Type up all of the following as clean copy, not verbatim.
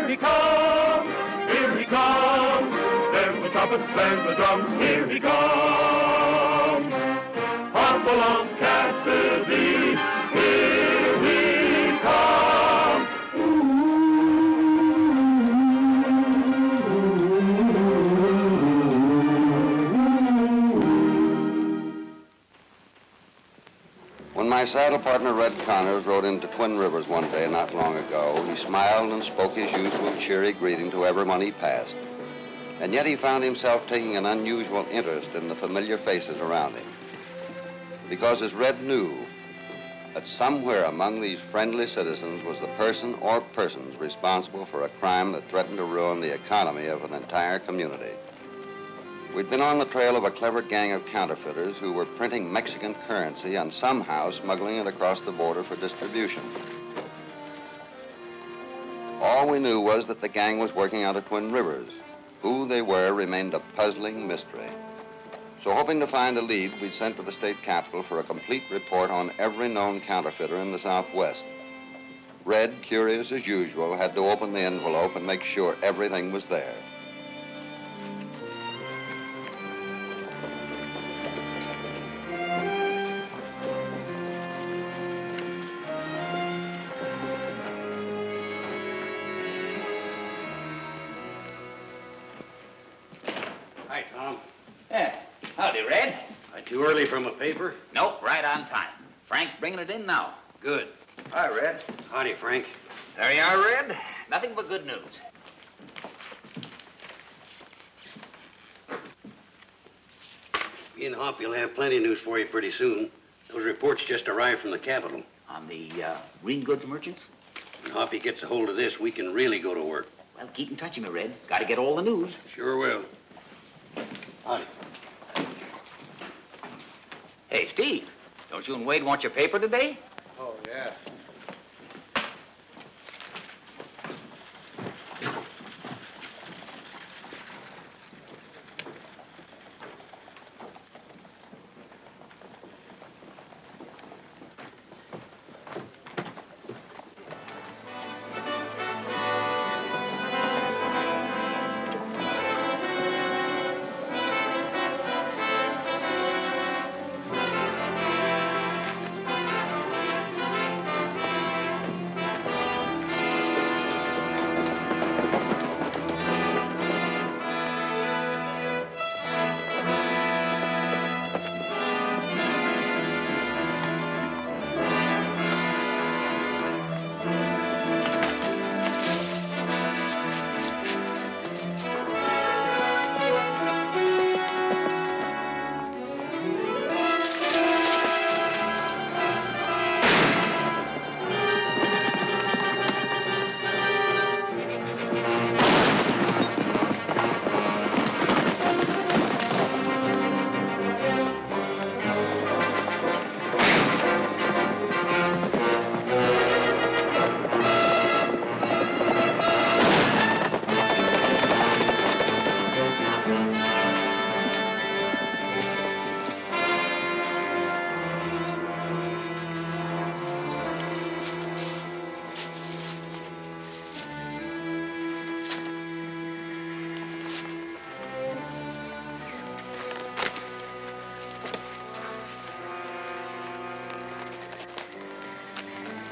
he comes, here he comes. There's the trumpets, there's the drums, here he comes. Hopalong Cassidy, here he comes. When my saddle partner, Red Connors, rode into Twin Rivers one day not long ago, he smiled and spoke his usual cheery greeting to everyone he passed. And yet he found himself taking an unusual interest in the familiar faces around him. Because as Red knew that somewhere among these friendly citizens was the person or persons responsible for a crime that threatened to ruin the economy of an entire community. We'd been on the trail of a clever gang of counterfeiters who were printing Mexican currency and somehow smuggling it across the border for distribution. All we knew was that the gang was working out of Twin Rivers. Who they were remained a puzzling mystery. So hoping to find a lead, we sent to the state capitol for a complete report on every known counterfeiter in the Southwest. Red, curious as usual, had to open the envelope and make sure everything was there. Hi, Tom. Yeah. Howdy, Red. Too early from a paper? Nope, right on time. Frank's bringing it in now. Good. Hi, Red. Howdy, Frank. There you are, Red. Nothing but good news. Me and Hoppy will have plenty of news for you pretty soon. Those reports just arrived from the Capitol. On the green goods merchants? When Hoppy gets a hold of this, we can really go to work. Well, keep in touch with me, Red. Got to get all the news. Sure will. Howdy. Hey, Steve, don't you and Wade want your paper today? Oh, yeah.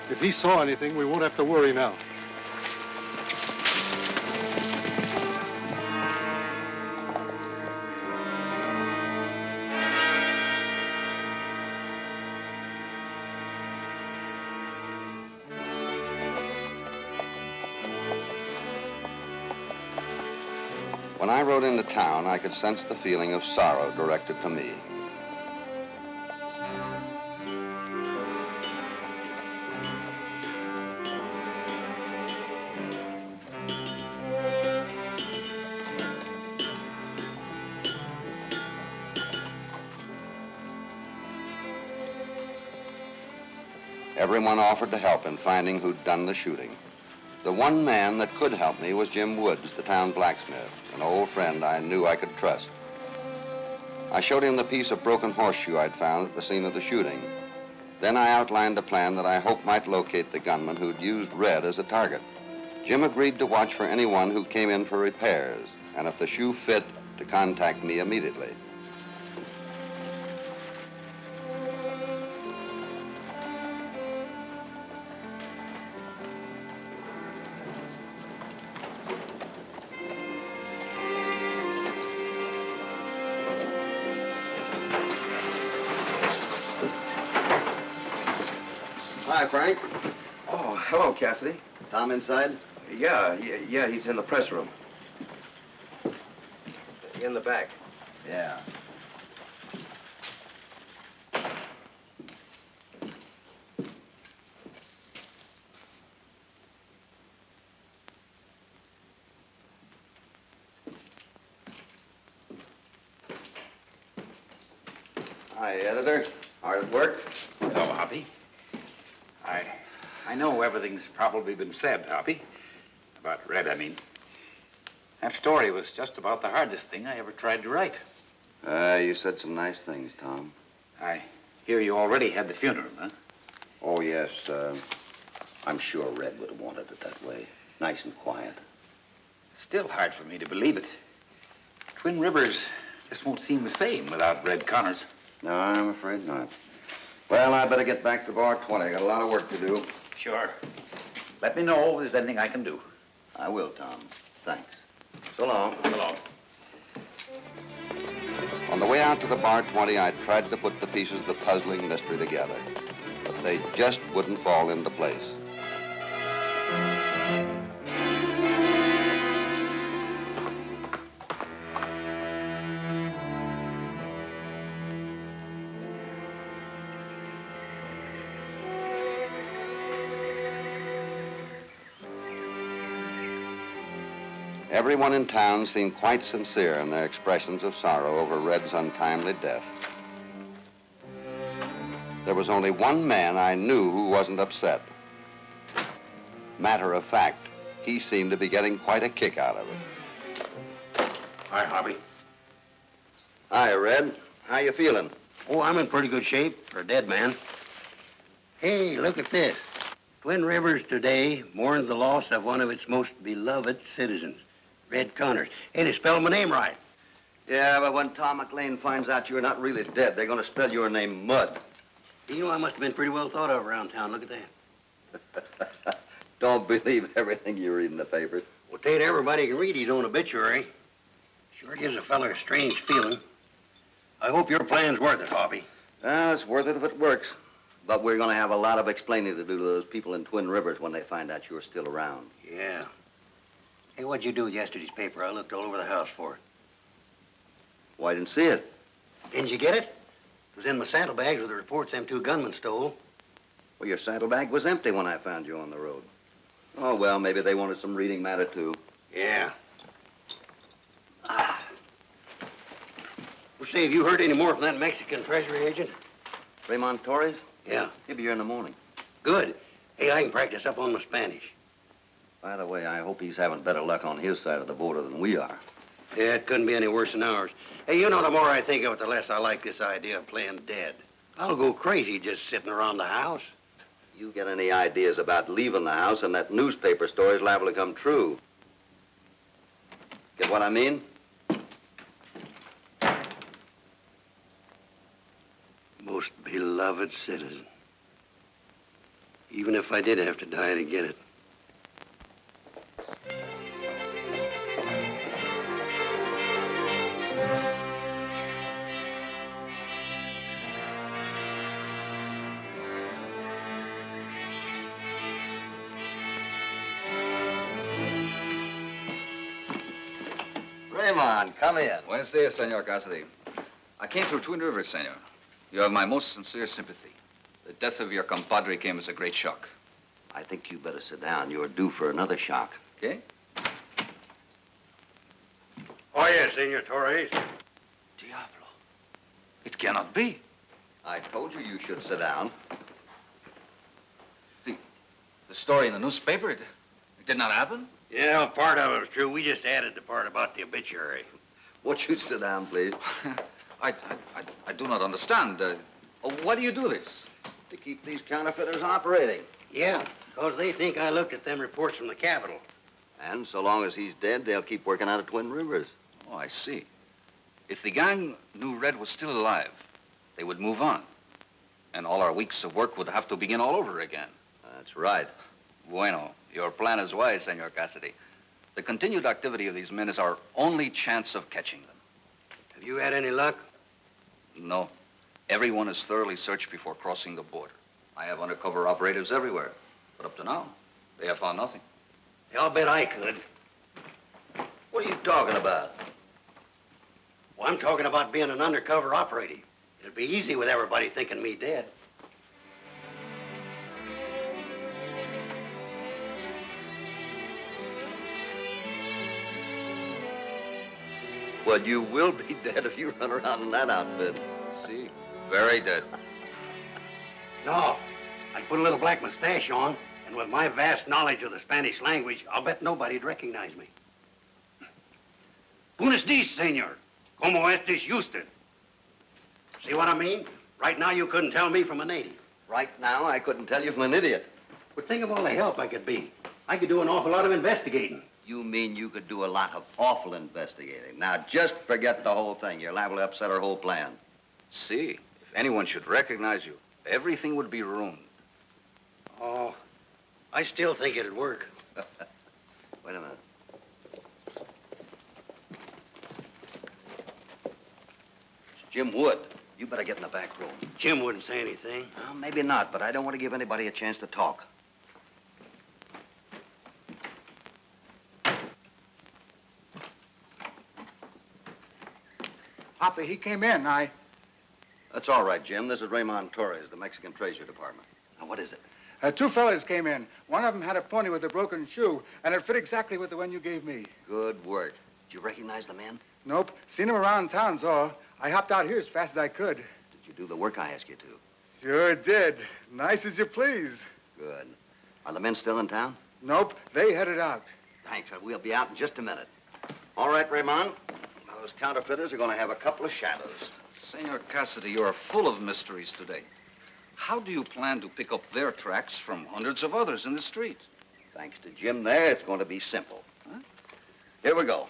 If he saw anything, we won't have to worry now. When I rode into town, I could sense the feeling of sorrow directed to me. Everyone offered to help in finding who'd done the shooting. The one man that could help me was Jim Woods, the town blacksmith, an old friend I knew I could trust. I showed him the piece of broken horseshoe I'd found at the scene of the shooting. Then I outlined a plan that I hoped might locate the gunman who'd used Red as a target. Jim agreed to watch for anyone who came in for repairs, and if the shoe fit, to contact me immediately. Hi, Frank. Oh, hello, Cassidy. Tom inside? Yeah, he's in the press room. In the back. Yeah. Hi, editor. Hard at work? Hello, Hoppy. I know everything's probably been said, Hoppy. About Red, I mean. That story was just about the hardest thing I ever tried to write. You said some nice things, Tom. I hear you already had the funeral, huh? Oh, yes. I'm sure Red would have wanted it that way. Nice and quiet. Still hard for me to believe it. Twin Rivers just won't seem the same without Red Connors. No, I'm afraid not. Well, I better get back to bar 20. I got a lot of work to do. Sure. Let me know if there's anything I can do. I will, Tom. Thanks. So long. So long. On the way out to the bar 20, I tried to put the pieces of the puzzling mystery together, but they just wouldn't fall into place. Everyone in town seemed quite sincere in their expressions of sorrow over Red's untimely death. There was only one man I knew who wasn't upset. Matter of fact, he seemed to be getting quite a kick out of it. Hi, Hoppy. Hi, Red. How you feeling? Oh, I'm in pretty good shape for a dead man. Hey, look at this. Twin Rivers today mourns the loss of one of its most beloved citizens, Red Connors. Hey, they spelled my name right. Yeah, but when Tom McLean finds out you're not really dead, they're going to spell your name Mud. You know, I must have been pretty well thought of around town. Look at that. Don't believe everything you read in the papers. Well, Tate, everybody can read his own obituary. Sure gives a fella a strange feeling. I hope your plan's worth it, Hoppy. Well, it's worth it if it works. But we're going to have a lot of explaining to do to those people in Twin Rivers when they find out you're still around. Yeah. Hey, what'd you do with yesterday's paper? I looked all over the house for it. Well, I didn't see it. Didn't you get it? It was in my saddlebags with the reports them two gunmen stole. Well, your saddlebag was empty when I found you on the road. Oh, well, maybe they wanted some reading matter, too. Yeah. Well, say, have you heard any more from that Mexican treasury agent? Raymond Torres? Yeah. He'll be here in the morning. Good. Hey, I can practice up on my Spanish. By the way, I hope he's having better luck on his side of the border than we are. Yeah, it couldn't be any worse than ours. Hey, you know, the more I think of it, the less I like this idea of playing dead. I'll go crazy just sitting around the house. You get any ideas about leaving the house and that newspaper story's liable to come true. Get what I mean? Most beloved citizen. Even if I did have to die to get it. Raymond, come in. Buenos dias, Senor Cassidy. I came through Twin Rivers, Senor. You have my most sincere sympathy. The death of your compadre came as a great shock. I think you better sit down. You're due for another shock. Okay? Oh, yes, Senor Torres. Diablo. It cannot be. I told you you should sit down. The story in the newspaper, it did not happen? Yeah, well, part of it was true. We just added the part about the obituary. Won't you sit down, please? I do not understand. Why do you do this? To keep these counterfeiters operating. Yeah, because they think I looked at them reports from the Capitol. And so long as he's dead, they'll keep working out of Twin Rivers. Oh, I see. If the gang knew Red was still alive, they would move on. And all our weeks of work would have to begin all over again. That's right. Bueno, your plan is wise, Senor Cassidy. The continued activity of these men is our only chance of catching them. Have you had any luck? No. Everyone is thoroughly searched before crossing the border. I have undercover operatives everywhere. But up to now, they have found nothing. I'll bet I could. What are you talking about? Well, I'm talking about being an undercover operative. It'd be easy with everybody thinking me dead. Well, you will be dead if you run around in that outfit. See? Very dead. No, I'd put a little black mustache on, and with my vast knowledge of the Spanish language, I'll bet nobody'd recognize me. Buenos dias, senor. ¿Cómo estés usted? See what I mean? Right now, you couldn't tell me from a native. Right now, I couldn't tell you from an idiot. But think of all the help I could be. I could do an awful lot of investigating. You mean you could do a lot of awful investigating. Now, just forget the whole thing. You're liable to upset our whole plan. See? If anyone should recognize you, everything would be ruined. Oh, I still think it'd work. Wait a minute. It's Jim Wood. You better get in the back room. Jim wouldn't say anything. Well, maybe not, but I don't want to give anybody a chance to talk. Hoppy, he came in. That's all right, Jim. This is Raymond Torres, the Mexican Treasury Department. Now, what is it? Two fellas came in. One of them had a pony with a broken shoe, and it fit exactly with the one you gave me. Good work. Did you recognize the man? Nope. Seen him around town's all. I hopped out here as fast as I could. Did you do the work I asked you to? Sure did. Nice as you please. Good. Are the men still in town? Nope. They headed out. Thanks. We'll be out in just a minute. All right, Raymond. Now, those counterfeiters are going to have a couple of shadows. Senor Cassidy, you are full of mysteries today. How do you plan to pick up their tracks from hundreds of others in the street? Thanks to Jim there, it's going to be simple. Huh? Here we go.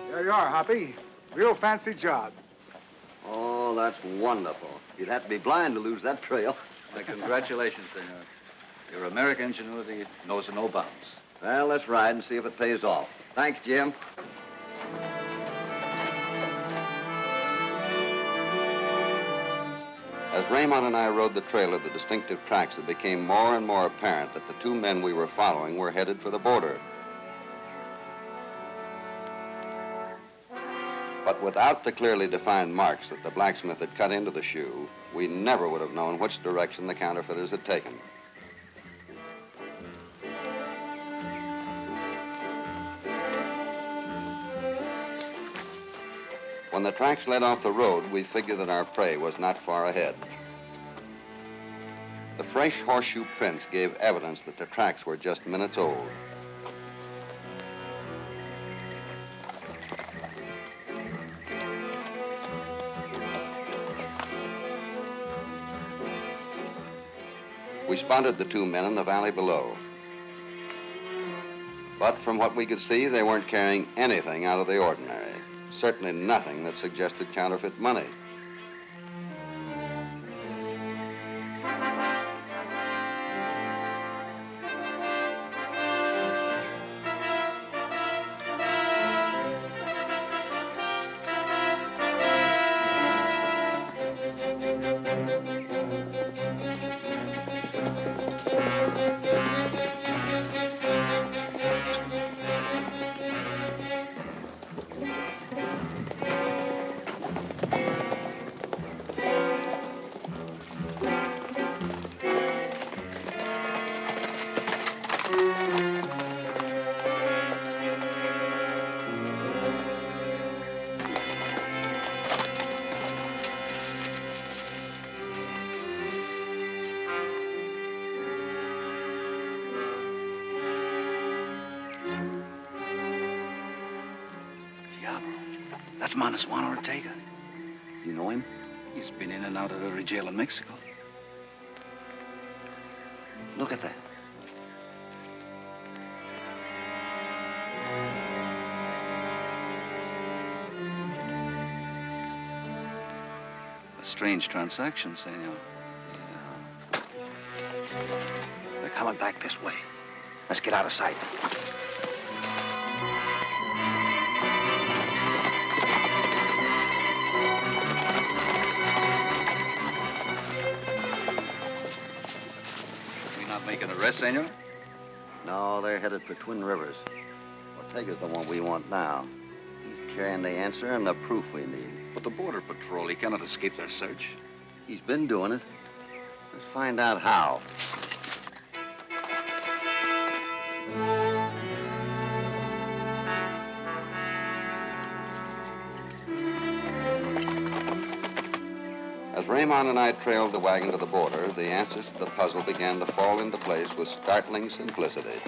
There you are, Hoppy. Real fancy job. Oh, that's wonderful. You'd have to be blind to lose that trail. My congratulations, senor. Your American ingenuity knows no bounds. Well, let's ride and see if it pays off. Thanks, Jim. As Raymond and I rode the trail of the distinctive tracks, it became more and more apparent that the two men we were following were headed for the border. But without the clearly defined marks that the blacksmith had cut into the shoe, we never would have known which direction the counterfeiters had taken. When the tracks led off the road, we figured that our prey was not far ahead. The fresh horseshoe prints gave evidence that the tracks were just minutes old. We spotted the two men in the valley below. But from what we could see, they weren't carrying anything out of the ordinary. Certainly nothing that suggested counterfeit money. Diablo. That man is Juan Ortega. You know him? He's been in and out of every jail in Mexico. Look at that. A strange transaction, senor. Yeah. They're coming back this way. Let's get out of sight. We not make an arrest, senor? No, they're headed for Twin Rivers. Ortega's the one we want now. He's carrying the answer and the proof we need. But the Border Patrol, he cannot escape their search. He's been doing it. Let's find out how. As Raymond and I trailed the wagon to the border, the answers to the puzzle began to fall into place with startling simplicity.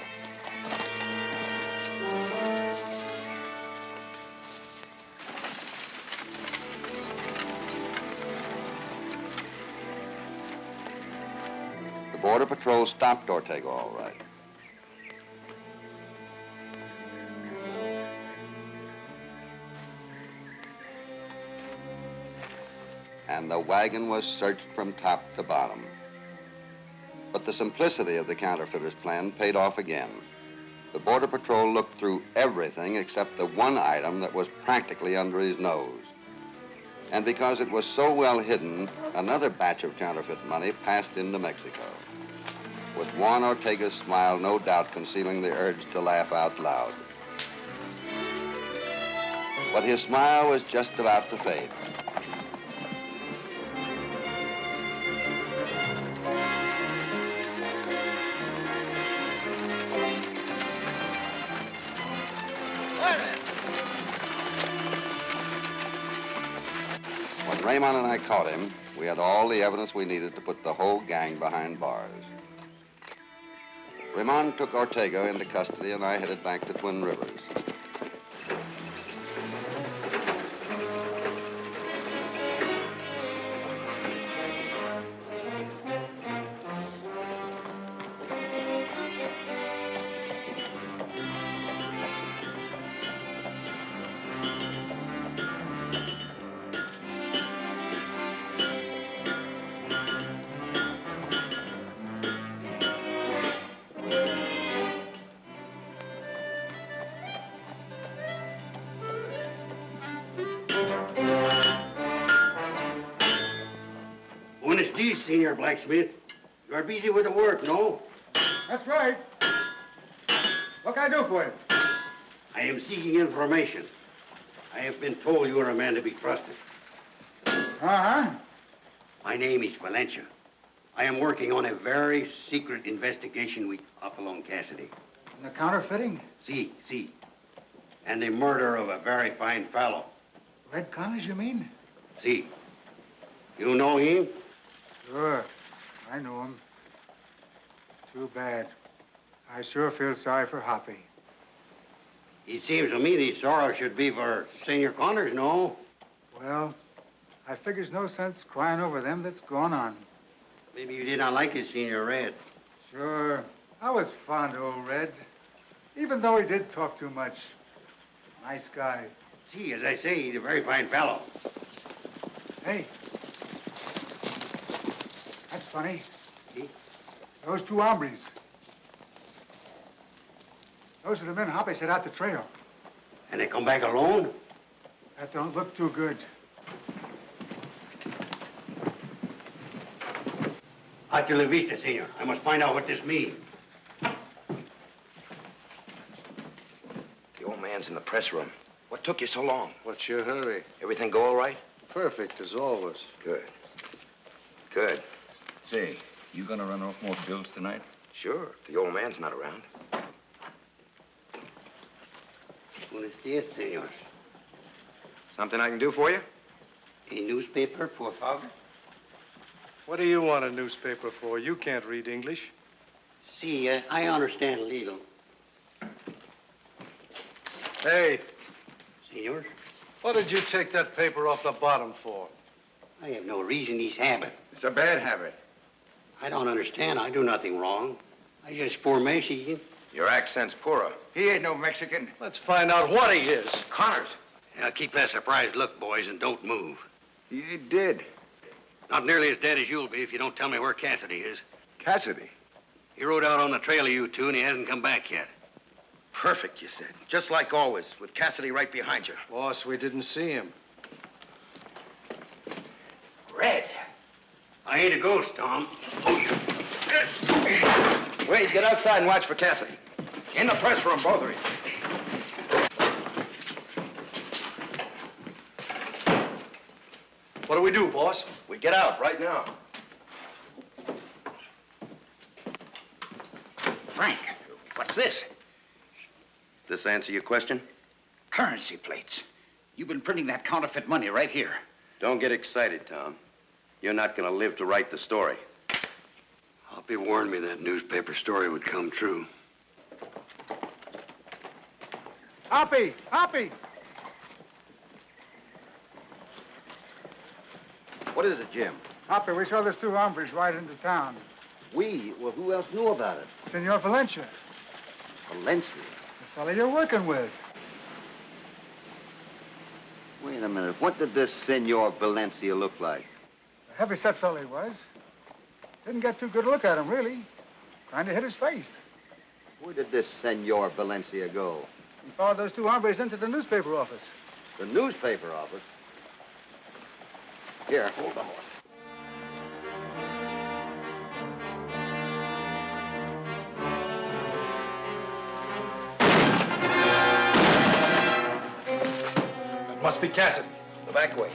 The Border Patrol stopped Ortega all right. And the wagon was searched from top to bottom. But the simplicity of the counterfeiters' plan paid off again. The Border Patrol looked through everything except the one item that was practically under his nose. And because it was so well hidden, another batch of counterfeit money passed into Mexico, with Juan Ortega's smile no doubt concealing the urge to laugh out loud. But his smile was just about to fade. When Raymond and I caught him, we had all the evidence we needed to put the whole gang behind bars. Raymond took Ortega into custody and I headed back to Twin Rivers. Buenos dias, Senior Blacksmith. You're busy with the work, no? That's right. What can I do for you? I am seeking information. I have been told you are a man to be trusted. Uh-huh. My name is Valencia. I am working on a very secret investigation with Hopalong Cassidy. The counterfeiting? See. And the murder of a very fine fellow. Red Connors, you mean? See. You know him? Sure. I know him. Too bad. I sure feel sorry for Hoppy. It seems to me the sorrow should be for Senor Connors, no? Well, I figures no sense crying over them that's gone on. Maybe you did not like his Senor Red. Sure. I was fond of old Red. Even though he did talk too much. Nice guy. See, as I say, he's a very fine fellow. Hey. That's funny. See? Those two hombres. Those are the men Hoppy set out the trail. And they come back alone? That don't look too good. Hasta la vista, senor. I must find out what this means. The old man's in the press room. What took you so long? What's your hurry? Everything go all right? Perfect, as always. Good. Say, you gonna run off more bills tonight? Sure, if the old man's not around. Buenos dias, senor. Something I can do for you? A newspaper, por favor? What do you want a newspaper for? You can't read English. See, I understand little. Hey, Senor. What did you take that paper off the bottom for? I have no reason he's having. It's a bad habit. I don't understand. I do nothing wrong. I just poor Mexican. Your accent's poorer. He ain't no Mexican. Let's find out what he is. Connors. Now, keep that surprised look, boys, and don't move. He did. Not nearly as dead as you'll be if you don't tell me where Cassidy is. Cassidy. He rode out on the trail of you two, and he hasn't come back yet. Perfect, you said. Just like always, with Cassidy right behind you. Boss, we didn't see him. Red. I ain't a ghost, Tom. Oh, you. Wade, get outside and watch for Cassidy. In the press room, both of you. What do we do, boss? We get out right now. Frank, what's this? This answer your question? Currency plates. You've been printing that counterfeit money right here. Don't get excited, Tom. You're not going to live to write the story. Hoppy warned me that newspaper story would come true. Hoppy! Hoppy! What is it, Jim? Hoppy, we saw those two hombres ride into town. We? Well, who else knew about it? Senor Valencia, Valencia. the fellow you're working with. Wait a minute. What did this Senor Valencia look like? A heavy-set fellow he was. Didn't get too good a look at him, really. Trying to hit his face. Where did this Senor Valencia go? He followed those two hombres into the newspaper office. The newspaper office? Here, hold the horse. That must be Cassidy. The back way.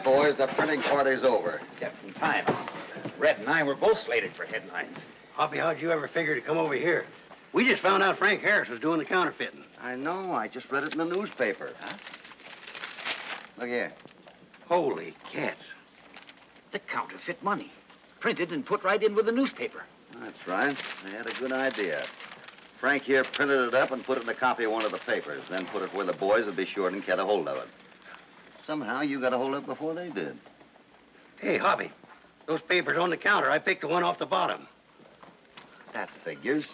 Boys, the printing party's over. Just in time. Red and I were both slated for headlines. Hoppy, how'd you ever figure to come over here? We just found out Frank Harris was doing the counterfeiting. I know. I just read it in the newspaper. Huh? Look here. Holy cats. The counterfeit money. Printed and put right in with the newspaper. That's right. They had a good idea. Frank here printed it up and put it in a copy of one of the papers, then put it where the boys would be sure to get a hold of it. Somehow you got a hold of it before they did. Hey, Hoppy, those papers on the counter, I picked the one off the bottom. That figures.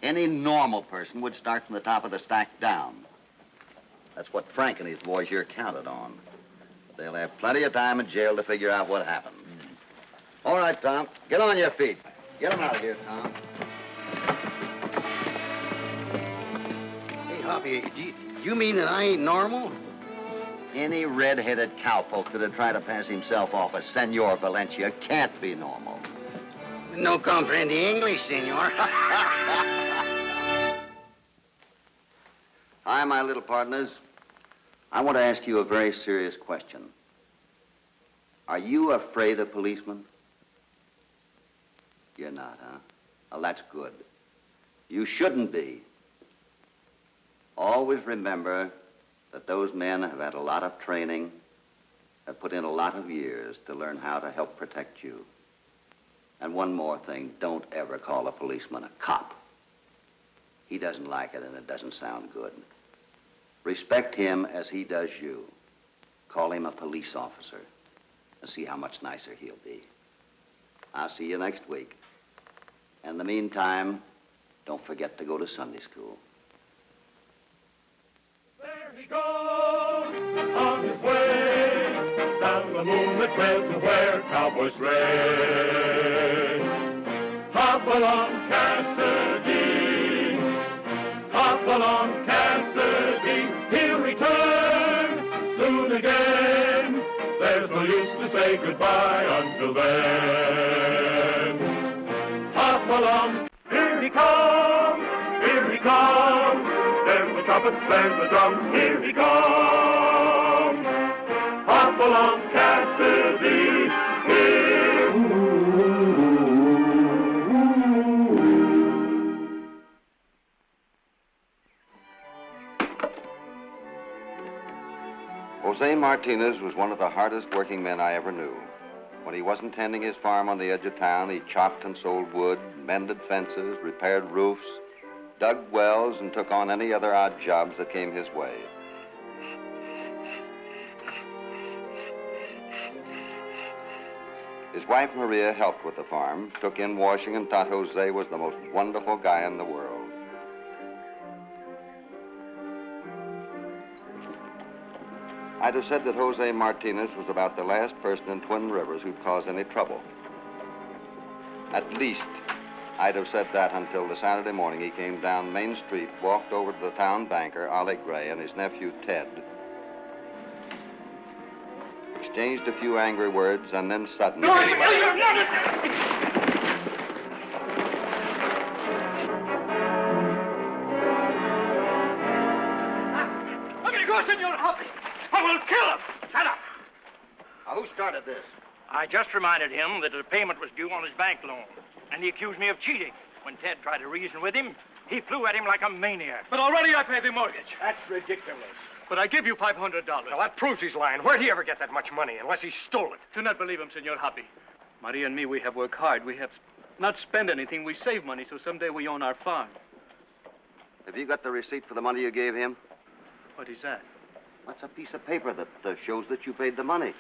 Any normal person would start from the top of the stack down. That's what Frank and his boys here counted on. But they'll have plenty of time in jail to figure out what happened. All right, Tom, get on your feet. Get them out of here, Tom. Hey, Hoppy, do you mean that I ain't normal? Any red-headed cowpoke that'd try to pass himself off as Senor Valencia can't be normal. No comprende English, senor. Hi, my little partners. I want to ask you a very serious question. Are you afraid of policemen? You're not, huh? Well, that's good. You shouldn't be. Always remember that those men have had a lot of training, have put in a lot of years to learn how to help protect you. And one more thing, don't ever call a policeman a cop. He doesn't like it, and it doesn't sound good. Respect him as he does you. Call him a police officer and see how much nicer he'll be. I'll see you next week. In the meantime, don't forget to go to Sunday school. There he goes on his way down the moonlit trail to where cowboys race. Hopalong Cassidy, Hopalong Cassidy, he'll return soon again. There's no use to say goodbye until then. Hopalong, here he comes, here he comes. There's the trumpets, there's the drums, here he comes. Hopalong Cassidy, here. Jose Martinez was one of the hardest working men I ever knew. When he wasn't tending his farm on the edge of town, he chopped and sold wood, mended fences, repaired roofs, dug wells, and took on any other odd jobs that came his way. His wife, Maria, helped with the farm, took in washing, and thought Jose was the most wonderful guy in the world. I'd have said that Jose Martinez was about the last person in Twin Rivers who'd cause any trouble. At least, I'd have said that until the Saturday morning he came down Main Street, walked over to the town banker, Ollie, and his nephew, Ted. Exchanged a few angry words, and then suddenly... No, you're not! Let me go, Senor Hoppy. I will kill him. Shut up. Now, who started this? I just reminded him that a payment was due on his bank loan, and he accused me of cheating. When Ted tried to reason with him, he flew at him like a maniac. But already I paid the mortgage. That's ridiculous. But I give you $500. Now, that proves he's lying. Where'd he ever get that much money, unless he stole it? Do not believe him, Senor Hoppy. Maria and me, we have worked hard. We have not spent anything. We save money, so someday we own our farm. Have you got the receipt for the money you gave him? What is that? That's a piece of paper that shows that you paid the money.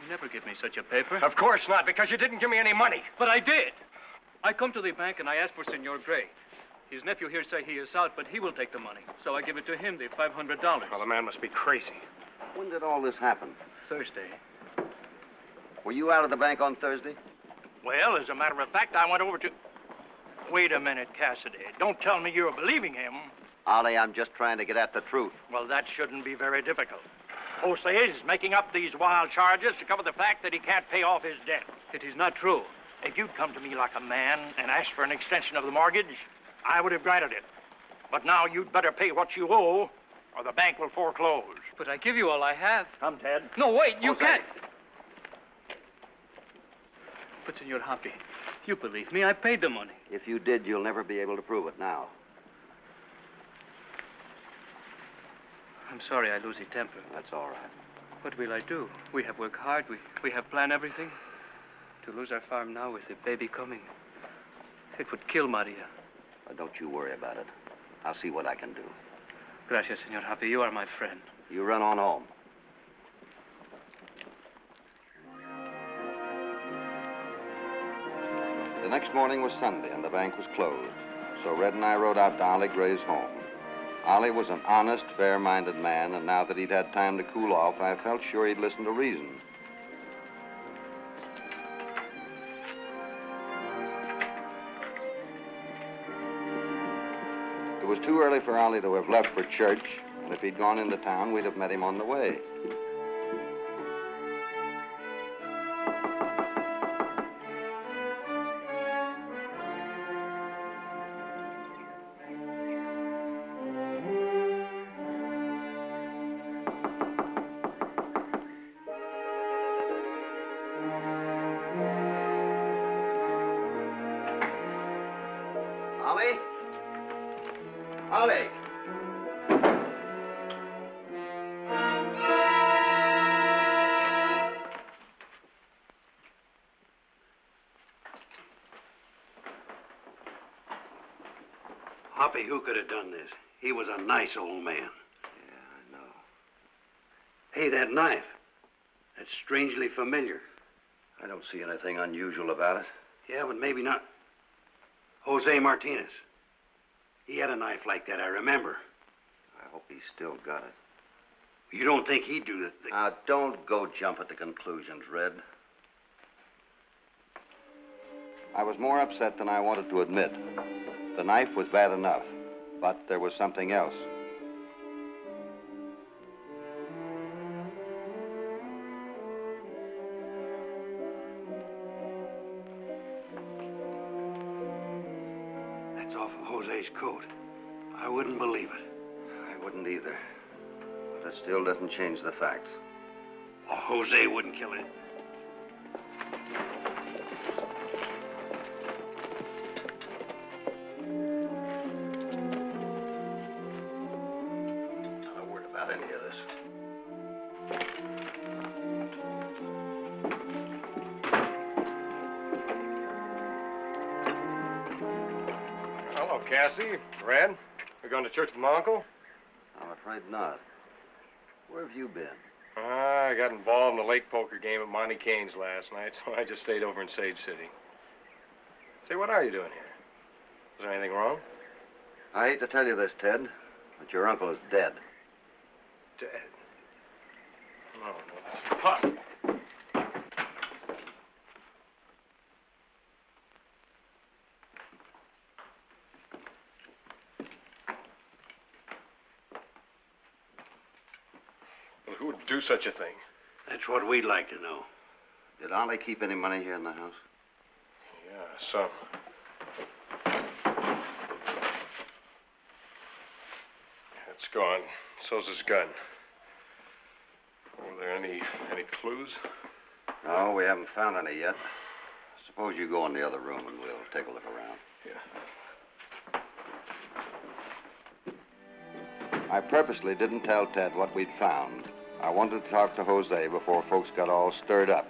You never give me such a paper. Of course not, because you didn't give me any money. But I did. I come to the bank and I ask for Senor Gray. His nephew here say he is out, but he will take the money. So I give it to him, the $500. Well, the man must be crazy. When did all this happen? Thursday. Were you out of the bank on Thursday? Well, as a matter of fact, I went over to... Wait a minute, Cassidy. Don't tell me you're believing him. Ollie, I'm just trying to get at the truth. Well, that shouldn't be very difficult. Jose is making up these wild charges to cover the fact that he can't pay off his debt. It is not true. If you'd come to me like a man and asked for an extension of the mortgage, I would have granted it. But now you'd better pay what you owe, or the bank will foreclose. But I give you all I have. Come, Ted. No, wait, you Jose. can't. But, Senor Hoppy, you believe me. I paid the money. If you did, you'll never be able to prove it now. I'm sorry I lose the temper. That's all right. What will I do? We have worked hard. We have planned everything. To lose our farm now with the baby coming, it would kill Maria. Don't you worry about it. I'll see what I can do. Gracias, Senor Hoppy. You are my friend. You run on home. The next morning was Sunday, and the bank was closed. So Red and I rode out to Ollie Gray's home. Ollie was an honest, fair-minded man, and now that he'd had time to cool off, I felt sure he'd listen to reason. It was too early for Ollie to have left for church, and if he'd gone into town, we'd have met him on the way. Ollie? Ollie! Hoppy, who could have done this? He was a nice old man. Yeah, I know. Hey, that knife. That's strangely familiar. I don't see anything unusual about it. Yeah, but maybe not. Jose Martinez. He had a knife like that, I remember. I hope he's still got it. You don't think he'd do the thing? Now, don't go jump at the conclusions, Red. I was more upset than I wanted to admit. The knife was bad enough, but there was something else. That's off of Jose's coat. I wouldn't believe it. I wouldn't either. But it still doesn't change the facts. Oh, Jose wouldn't kill it. Not a word about any of this. Hello, Cassie. Red. We going to church with my uncle? I'm afraid not. Where have you been? I got involved in a lake poker game at Monte Kane's last night, so I just stayed over in Sage City. Say, what are you doing here? Is there anything wrong? I hate to tell you this, Ted, but your uncle is dead. Dead? No, no. Pop. Well, who would do such a thing? That's what we'd like to know. Did Ollie keep any money here in the house? Yeah, some. It's gone. So's his gun. Were there any clues? No, we haven't found any yet. Suppose you go in the other room and we'll take a look around. Yeah. I purposely didn't tell Ted what we'd found. I wanted to talk to Jose before folks got all stirred up.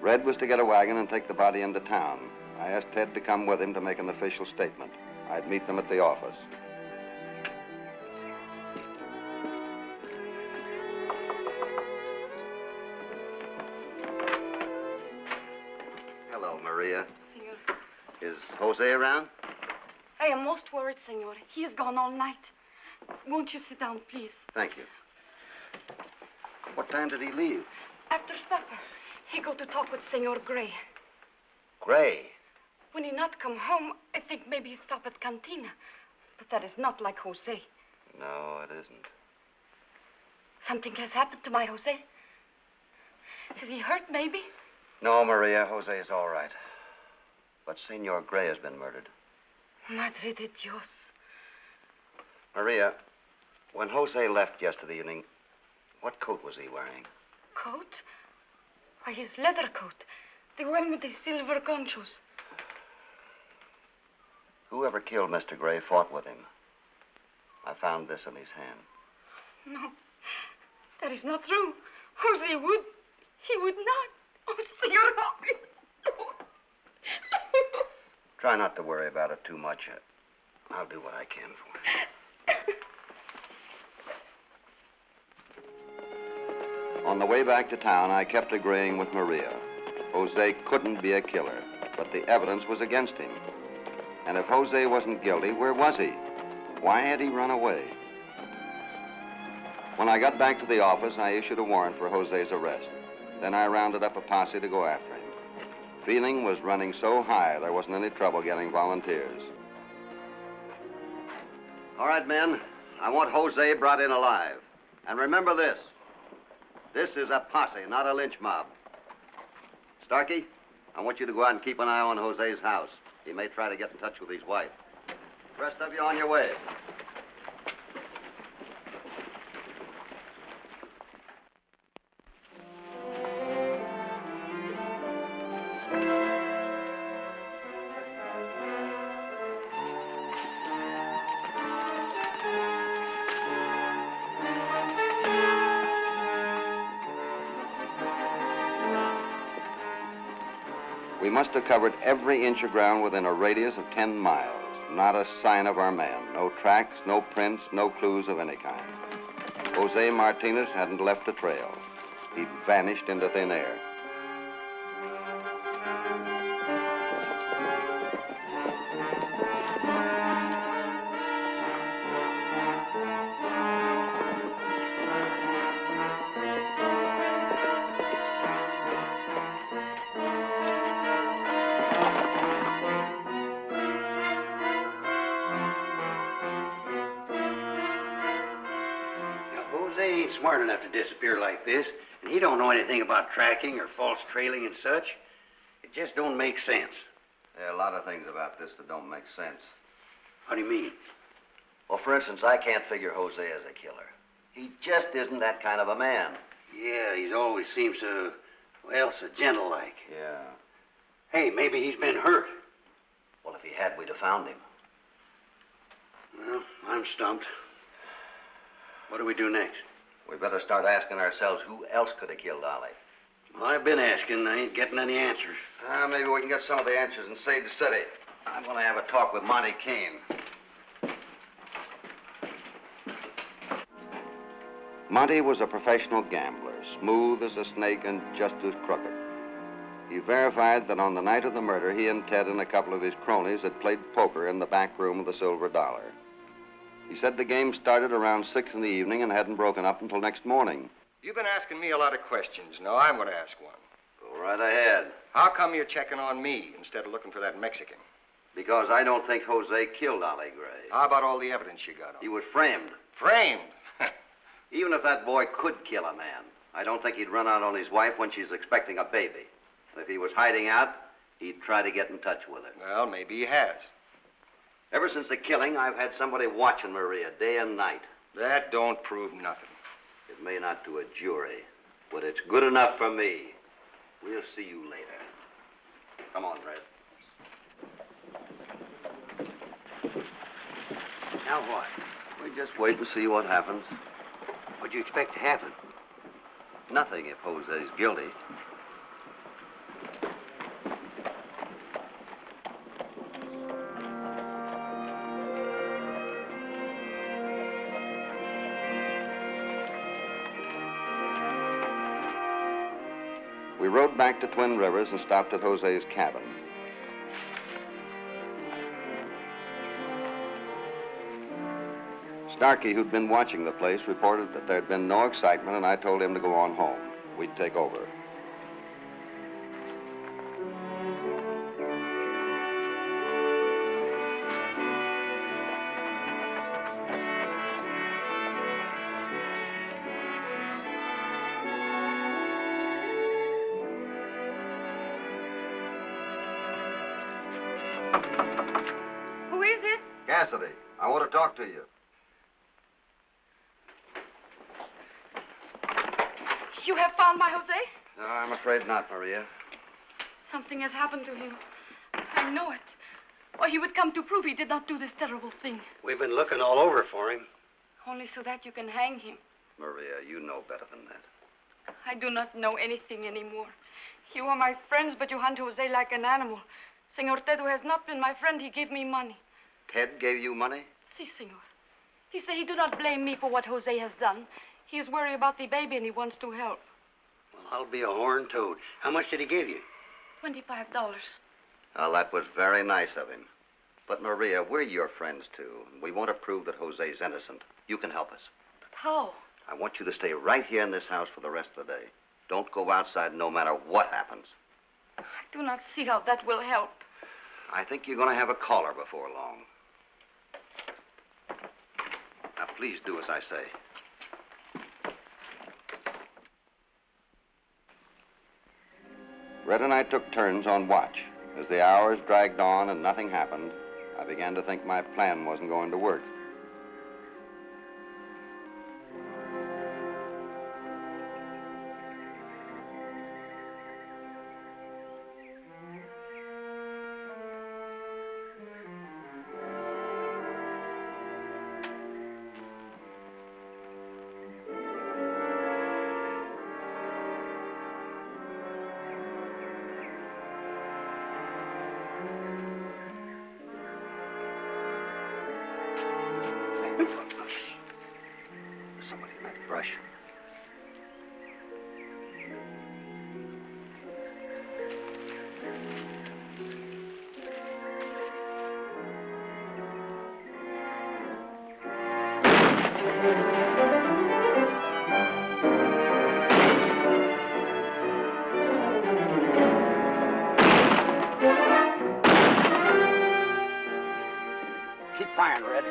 Red was to get a wagon and take the body into town. I asked Ted to come with him to make an official statement. I'd meet them at the office. Hello, Maria. Senor. Is Jose around? I am most worried, senor. He is gone all night. Won't you sit down, please? Thank you. What time did he leave? After supper, he go to talk with Senor Gray. Gray? When he not come home, I think maybe he stop at Cantina. But that is not like Jose. No, it isn't. Something has happened to my Jose. Is he hurt, maybe? No, Maria, Jose is all right. But Senor Gray has been murdered. Madre de Dios. Maria, when Jose left yesterday evening, what coat was he wearing? Coat? Why, his leather coat. The one with the silver conchos. Whoever killed Mr. Gray fought with him. I found this in his hand. No, that is not true. Jose would. He would not. Oh, Senor Hoppy. Try not to worry about it too much. I'll do what I can for you. On the way back to town, I kept agreeing with Maria. Jose couldn't be a killer, but the evidence was against him. And if Jose wasn't guilty, where was he? Why had he run away? When I got back to the office, I issued a warrant for Jose's arrest. Then I rounded up a posse to go after him. Feeling was running so high, there wasn't any trouble getting volunteers. All right, men. I want Jose brought in alive. And remember this. This is a posse, not a lynch mob. Starkey, I want you to go out and keep an eye on Jose's house. He may try to get in touch with his wife. The rest of you on your way. We must have covered every inch of ground within a radius of 10 miles. Not a sign of our man. No tracks, no prints, no clues of any kind. Jose Martinez hadn't left a trail. He'd vanished into thin air. Jose ain't smart enough to disappear like this, and he don't know anything about tracking or false trailing and such. It just don't make sense. There are a lot of things about this that don't make sense. How do you mean? Well, for instance, I can't figure Jose as a killer. He just isn't that kind of a man. Yeah, he's always seems so, well, so gentle-like. Yeah. Hey, maybe he's been hurt. Well, if he had, we'd have found him. Well, I'm stumped. What do we do next? We better start asking ourselves who else could have killed Ollie. Well, I've been asking. I ain't getting any answers. Maybe we can get some of the answers in Sage City. I'm going to have a talk with Monty Keene. Monty was a professional gambler, smooth as a snake and just as crooked. He verified that on the night of the murder, he and Ted and a couple of his cronies had played poker in the back room of the Silver Dollar. He said the game started around 6 in the evening and hadn't broken up until next morning. You've been asking me a lot of questions. Now I'm going to ask one. Go right ahead. How come you're checking on me instead of looking for that Mexican? Because I don't think Jose killed Ollie Gray. How about all the evidence you got on him? He was framed. Framed? Even if that boy could kill a man, I don't think he'd run out on his wife when she's expecting a baby. And if he was hiding out, he'd try to get in touch with her. Well, maybe he has. Ever since the killing, I've had somebody watching Maria day and night. That don't prove nothing. It may not to a jury, but it's good enough for me. We'll see you later. Come on, Red. Now what? We just wait and see what happens. What'd you expect to happen? Nothing if Jose's guilty. We rode back to Twin Rivers and stopped at Jose's cabin. Starkey, who'd been watching the place, reported that there'd been no excitement, and I told him to go on home. We'd take over. Who is it? Cassidy, I want to talk to you. You have found my Jose? No, I'm afraid not, Maria. Something has happened to him. I know it. Or he would come to prove he did not do this terrible thing. We've been looking all over for him. Only so that you can hang him. Maria, you know better than that. I do not know anything anymore. You are my friends, but you hunt Jose like an animal. Senor Ted, who has not been my friend, he gave me money. Ted gave you money? Si, senor. He say he do not blame me for what Jose has done. He is worried about the baby and he wants to help. Well, I'll be a horned toad. How much did he give you? $25. Well, that was very nice of him. But, Maria, we're your friends, too. We want to prove that Jose's innocent. You can help us. But how? I want you to stay right here in this house for the rest of the day. Don't go outside no matter what happens. I do not see how that will help. I think you're going to have a caller before long. Now, please do as I say. Red and I took turns on watch. As the hours dragged on and nothing happened, I began to think my plan wasn't going to work. Somebody in that brush. Keep firing, Red.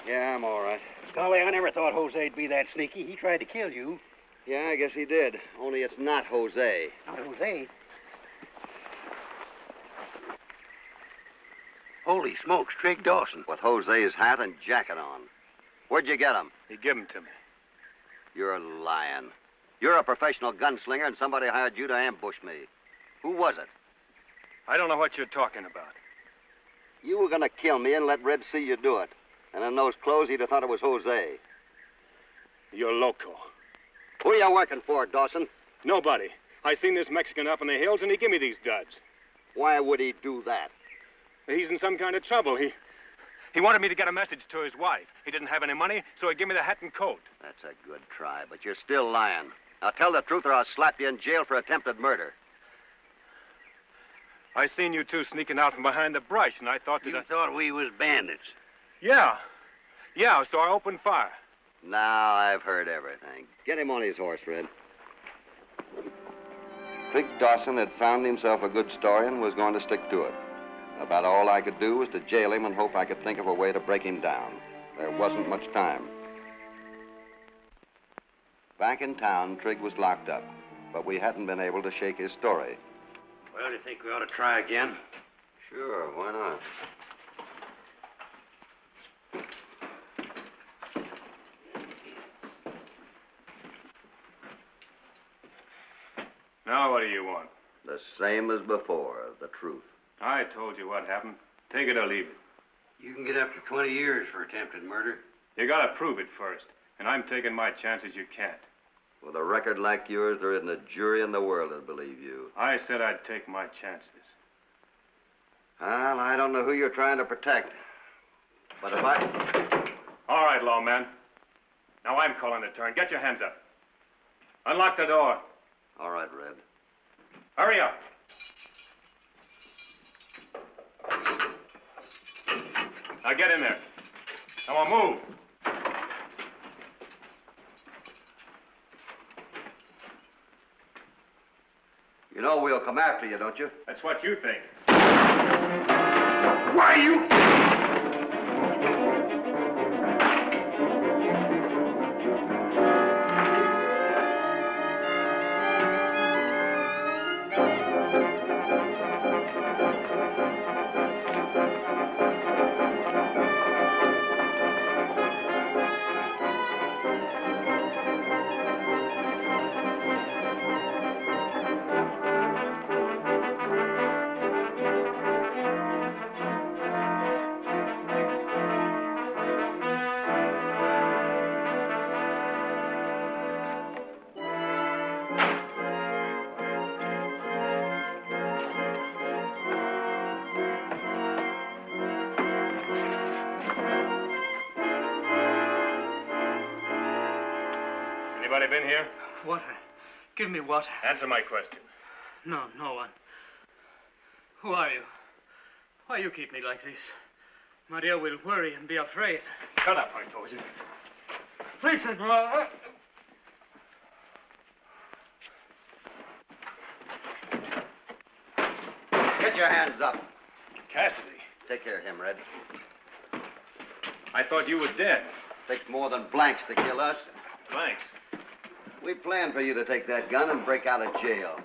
Yeah, I'm all right. Golly, I never thought Jose'd be that sneaky. He tried to kill you. Yeah, I guess he did. Only it's not Jose. Not Jose. Holy smokes, Trig Dawson. With Jose's hat and jacket on. Where'd you get him? He gave him to me. You're lying. You're a professional gunslinger, and somebody hired you to ambush me. Who was it? I don't know what you're talking about. You were going to kill me and let Red see you do it. And in those clothes, he'd have thought it was Jose. You're loco. Who are you working for, Dawson? Nobody. I seen this Mexican up in the hills, and he gave me these duds. Why would he do that? He's in some kind of trouble. He wanted me to get a message to his wife. He didn't have any money, so he gave me the hat and coat. That's a good try, but you're still lying. Now tell the truth or I'll slap you in jail for attempted murder. I seen you two sneaking out from behind the brush, and I thought that... You thought we was bandits. Yeah. Yeah, so I opened fire. Now I've heard everything. Get him on his horse, Red. Trig Dawson had found himself a good story and was going to stick to it. About all I could do was to jail him and hope I could think of a way to break him down. There wasn't much time. Back in town, Trig was locked up, but we hadn't been able to shake his story. Well, do you think we ought to try again? Sure, why not? Now what do you want? The same as before, the truth. I told you what happened. Take it or leave it. You can get up to 20 years for attempted murder. You gotta prove it first, and I'm taking my chances you can't. With a record like yours, there isn't a jury in the world that'd believe you. I said I'd take my chances. Well, I don't know who you're trying to protect. But if I... All right, lawman. Now I'm calling the turn. Get your hands up. Unlock the door. All right, Red. Hurry up. Now get in there. Come on, move. You know we'll come after you, don't you? That's what you think. Why, you... Anybody been here? Water. Give me water. Answer my question. No, no one. Who are you? Why you keep me like this? Maria will worry and be afraid. Shut up, I told you. Please, Senor. Get your hands up. Cassidy. Take care of him, Red. I thought you were dead. Takes more than blanks to kill us. Thanks. We planned for you to take that gun and break out of jail.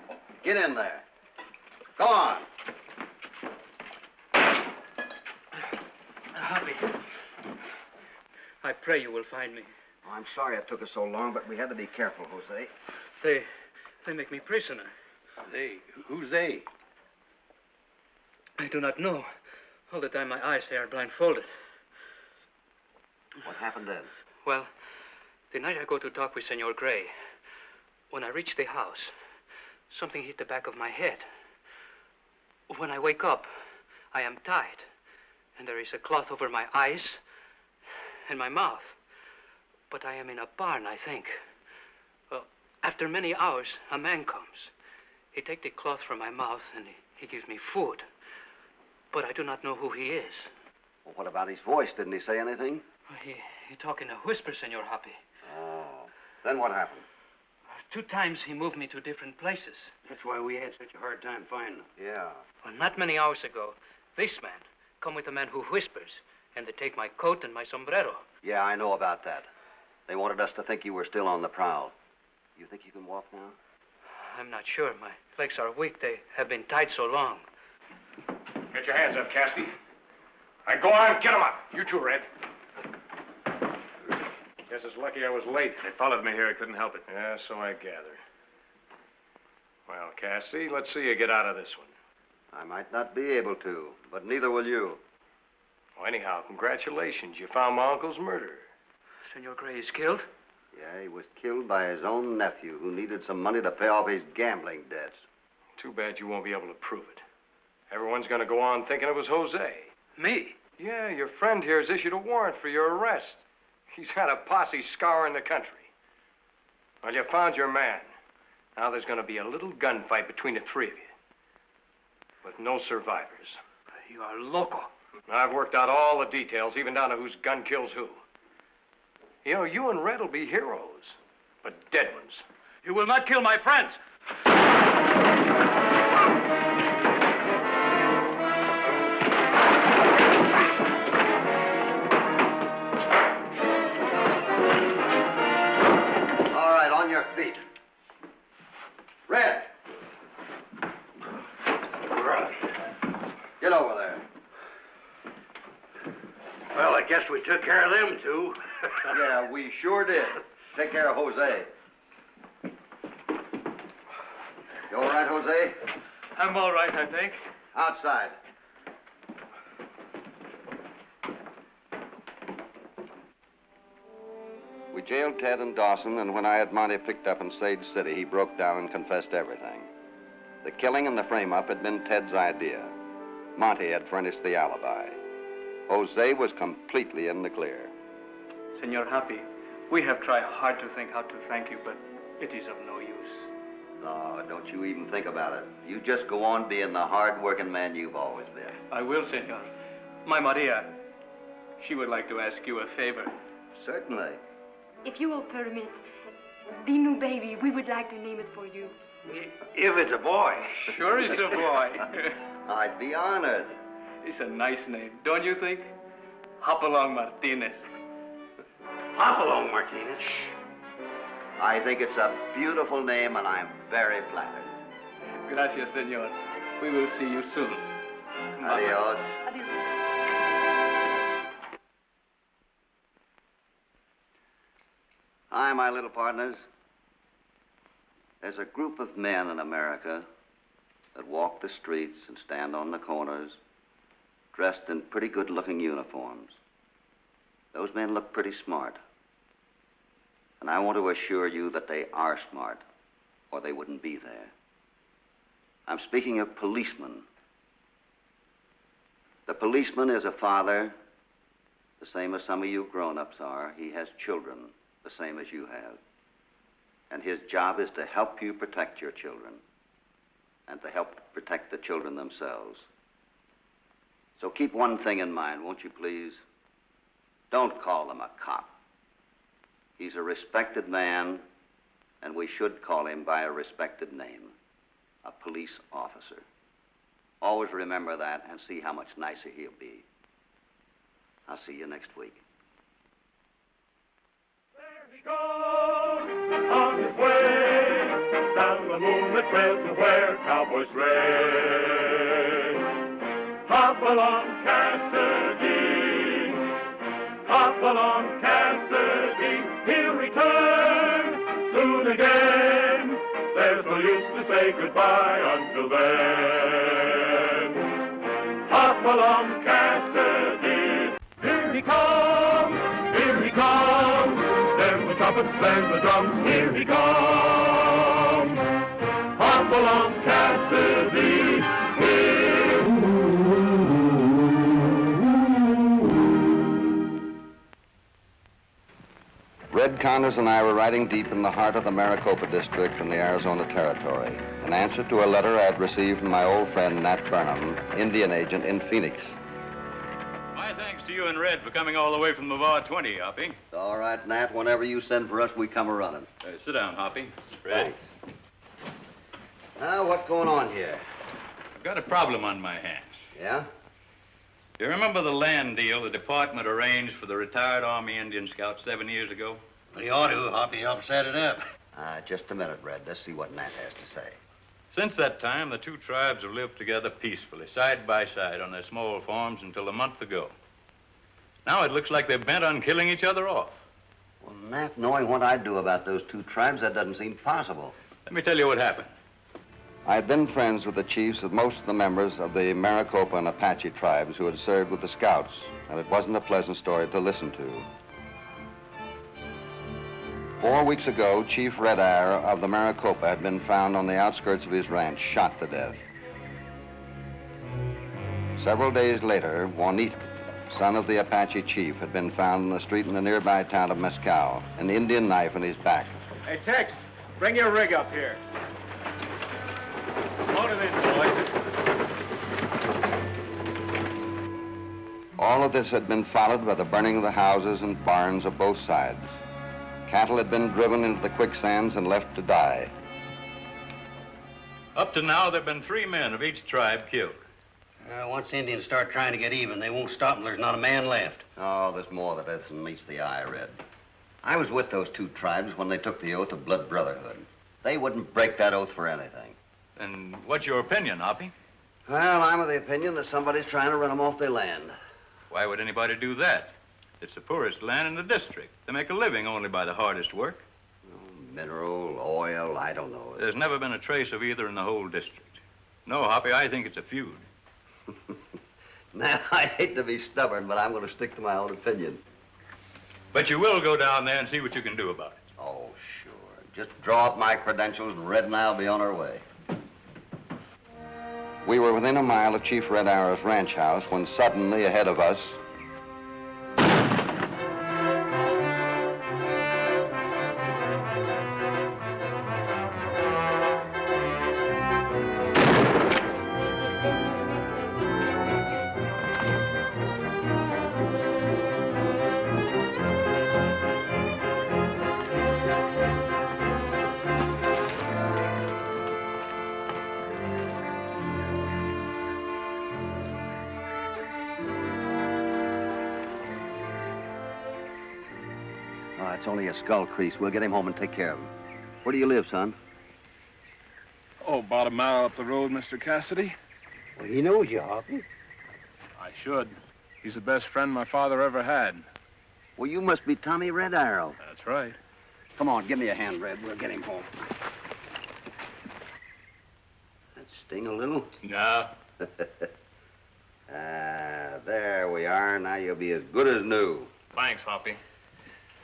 Get in there. Go on. Hoppy. I pray you will find me. Oh, I'm sorry it took us so long, but we had to be careful, Jose. They make me prisoner. They? Who's they? I do not know. All the time my eyes, they are blindfolded. What happened then? Well, the night I go to talk with Senor Gray, when I reach the house, something hit the back of my head. When I wake up, I am tied, and there is a cloth over my eyes and my mouth. But I am in a barn, I think. Well, after many hours, a man comes. He takes the cloth from my mouth, and he gives me food. But I do not know who he is. Well, what about his voice? Didn't he say anything? He talk in a whisper, Senor Hoppy. Oh. Then what happened? 2 times he moved me to different places. That's why we had such a hard time finding him. Yeah. Well, not many hours ago, this man come with a man who whispers, and they take my coat and my sombrero. Yeah, I know about that. They wanted us to think you were still on the prowl. You think you can walk now? I'm not sure. My legs are weak. They have been tied so long. Get your hands up, Cassidy. All right, go on, get 'em up. You too, Red. Guess it's lucky I was late. They followed me here. I couldn't help it. Yeah, so I gather. Well, Cassidy, let's see you get out of this one. I might not be able to, but neither will you. Well, anyhow, congratulations. You found my uncle's murderer. Senor Gray is killed? Yeah, he was killed by his own nephew, who needed some money to pay off his gambling debts. Too bad you won't be able to prove it. Everyone's going to go on thinking it was Jose. Me? Yeah, your friend here has issued a warrant for your arrest. He's had a posse scouring the country. Well, you found your man. Now there's going to be a little gunfight between the 3 of you. With no survivors. You are loco. I've worked out all the details, even down to whose gun kills who. You know, you and Red will be heroes, but dead ones. You will not kill my friends. All right, on your feet. Red! Get over there. Well, I guess we took care of them two. Yeah, we sure did. Take care of Jose. You all right, Jose? I'm all right, I think. Outside. We jailed Ted and Dawson, and when I had Monty picked up in Sage City, he broke down and confessed everything. The killing and the frame-up had been Ted's idea. Monty had furnished the alibi. Jose was completely in the clear. Senor Hoppy, we have tried hard to think how to thank you, but it is of no use. No, don't you even think about it. You just go on being the hard-working man you've always been. I will, senor. My Maria, she would like to ask you a favor. Certainly. If you will permit, the new baby, we would like to name it for you. If it's a boy. Sure it's a boy. I'd be honored. It's a nice name, don't you think? Hopalong Martinez. Hopalong Martinez. I think it's a beautiful name, and I'm very flattered. Gracias, senor. We will see you soon. Adios. Adios. Hi, my little partners. There's a group of men in America that walk the streets and stand on the corners dressed in pretty good-looking uniforms. Those men look pretty smart. And I want to assure you that they are smart, or they wouldn't be there. I'm speaking of policemen. The policeman is a father, the same as some of you grown-ups are. He has children, the same as you have. And his job is to help you protect your children and to help protect the children themselves. So keep one thing in mind, won't you please? Don't call him a cop. He's a respected man, and we should call him by a respected name, a police officer. Always remember that and see how much nicer he'll be. I'll see you next week. There he goes on his way down the moonlit trail to where cowboys stray. Hopalong Cassidy, Hopalong Cassidy, he'll return soon again. There's no use to say goodbye until then. Hopalong Cassidy, here he comes, here he comes. There's the trumpets, there's the drums, here he comes. Hopalong Cassidy, here. Red Connors and I were riding deep in the heart of the Maricopa district in the Arizona Territory, in answer to a letter I had received from my old friend Nat Burnham, Indian agent in Phoenix. My thanks to you and Red for coming all the way from the Bar 20, Hoppy. It's all right, Nat. Whenever you send for us, we come a-running. Sit down, Hoppy. Red. Thanks. Now, what's going on here? I've got a problem on my hands. Yeah? You remember the land deal the department arranged for the retired Army Indian Scouts 7 years ago? Well, you ought to, Hoppy. Help set it up. Just a minute, Red. Let's see what Nat has to say. Since that time, the two tribes have lived together peacefully, side by side, on their small farms until a month ago. Now it looks like they're bent on killing each other off. Well, Nat, knowing what I'd do about those two tribes, that doesn't seem possible. Let me tell you what happened. I had been friends with the chiefs of most of the members of the Maricopa and Apache tribes who had served with the Scouts, and it wasn't a pleasant story to listen to. 4 weeks ago, Chief Red Arrow of the Maricopa had been found on the outskirts of his ranch, shot to death. Several days later, Juanito, son of the Apache chief, had been found in the street in the nearby town of Mescal, an Indian knife in his back. Hey, Tex, bring your rig up here. Load it in, boys. All of this had been followed by the burning of the houses and barns of both sides. Cattle had been driven into the quicksands and left to die. Up to now, there have been 3 men of each tribe killed. Once the Indians start trying to get even, they won't stop until there's not a man left. Oh, there's more to this than meets the eye, Red. I was with those two tribes when they took the oath of blood brotherhood. They wouldn't break that oath for anything. And what's your opinion, Hoppy? Well, I'm of the opinion that somebody's trying to run them off their land. Why would anybody do that? It's the poorest land in the district. They make a living only by the hardest work. Mineral, oil, I don't know. There's never been a trace of either in the whole district. No, Hoppy, I think it's a feud. Now, I hate to be stubborn, but I'm going to stick to my own opinion. But you will go down there and see what you can do about it. Oh, sure. Just draw up my credentials and Red and I'll be on our way. We were within a mile of Chief Red Arrow's ranch house when suddenly ahead of us, it's only a skull crease. We'll get him home and take care of him. Where do you live, son? Oh, about a mile up the road, Mr. Cassidy. Well, he knows you, Hoppy. I should. He's the best friend my father ever had. Well, you must be Tommy Red Arrow. That's right. Come on, give me a hand, Red. We'll get him home. That sting a little? No. There we are. Now you'll be as good as new. Thanks, Hoppy.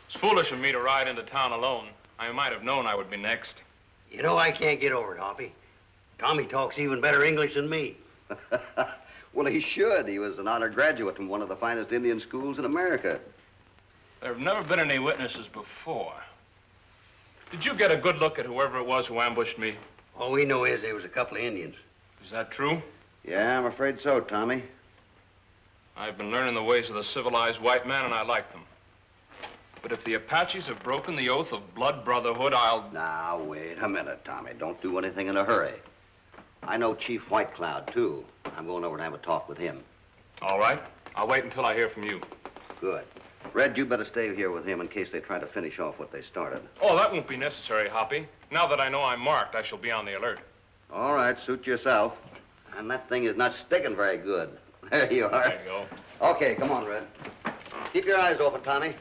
It's foolish of me to ride into town alone. I might have known I would be next. You know, I can't get over it, Hoppy. Tommy talks even better English than me. Well, he should. He was an honor graduate from one of the finest Indian schools in America. There have never been any witnesses before. Did you get a good look at whoever it was who ambushed me? All we know is there was a couple of Indians. Is that true? Yeah, I'm afraid so, Tommy. I've been learning the ways of the civilized white man, and I like them. But if the Apaches have broken the oath of blood brotherhood, I'll... Now, wait a minute, Tommy. Don't do anything in a hurry. I know Chief White Cloud, too. I'm going over to have a talk with him. All right. I'll wait until I hear from you. Good. Red, you better stay here with him in case they try to finish off what they started. Oh, that won't be necessary, Hoppy. Now that I know I'm marked, I shall be on the alert. All right, suit yourself. And that thing is not sticking very good. There you are. There you go. Okay, come on, Red. Keep your eyes open, Tommy.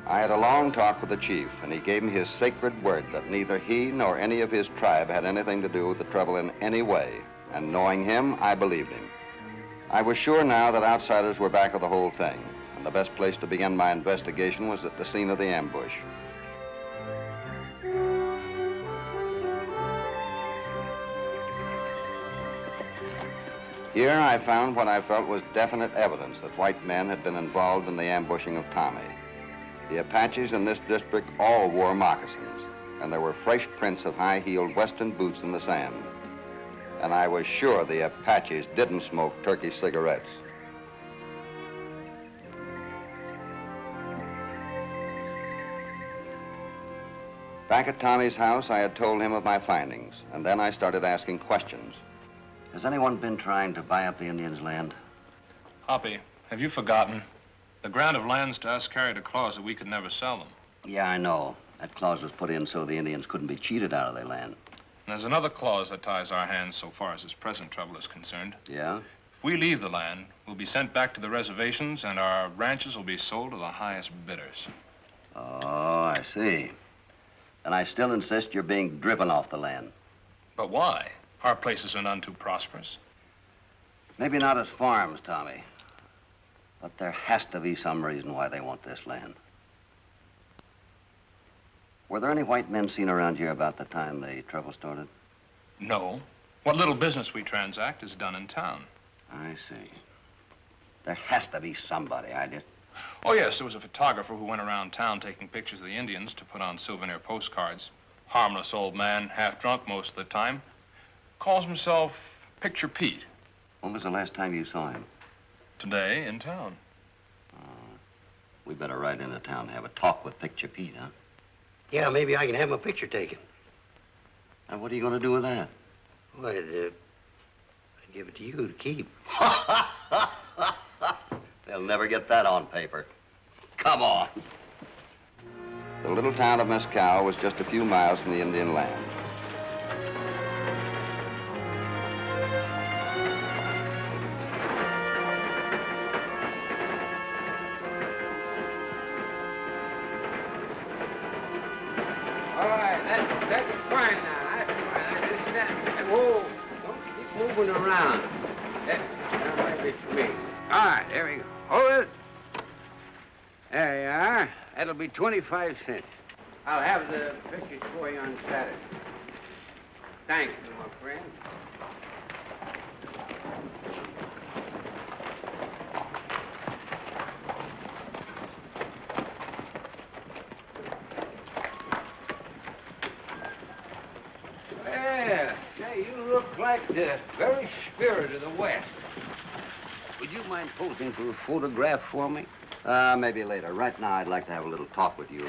I had a long talk with the chief, and he gave me his sacred word that neither he nor any of his tribe had anything to do with the trouble in any way. And knowing him, I believed him. I was sure now that outsiders were back of the whole thing, and the best place to begin my investigation was at the scene of the ambush. Here I found what I felt was definite evidence that white men had been involved in the ambushing of Tommy. The Apaches in this district all wore moccasins, and there were fresh prints of high-heeled western boots in the sand. And I was sure the Apaches didn't smoke turkey cigarettes. Back at Tommy's house, I had told him of my findings, and then I started asking questions. Has anyone been trying to buy up the Indians' land? Hoppy, have you forgotten? The grant of lands to us carried a clause that we could never sell them. Yeah, I know. That clause was put in so the Indians couldn't be cheated out of their land. And there's another clause that ties our hands so far as this present trouble is concerned. Yeah? If we leave the land, we'll be sent back to the reservations, and our ranches will be sold to the highest bidders. Oh, I see. And I still insist you're being driven off the land. But why? Our places are none too prosperous. Maybe not as farms, Tommy. But there has to be some reason why they want this land. Were there any white men seen around here about the time the trouble started? No. What little business we transact is done in town. I see. There has to be somebody. Oh, yes, there was a photographer who went around town taking pictures of the Indians to put on souvenir postcards. Harmless old man, half drunk most of the time. Calls himself Picture Pete. When was the last time you saw him? Today, in town. We better ride into town and have a talk with Picture Pete, huh? Yeah, maybe I can have my picture taken. And what are you going to do with that? Well, I'd give it to you to keep. They'll never get that on paper. Come on. The little town of Mescal was just a few miles from the Indian land. All right, that's fine now. That's fine. Whoa, don't keep moving around. That might be for me. All right, there we go. Hold it. There you are. That'll be 25 cents. I'll have the pictures for you on Saturday. Thank you, my friend. Well, say, you look like the very spirit of the West. Would you mind posing for a photograph for me? Maybe later. Right now, I'd like to have a little talk with you.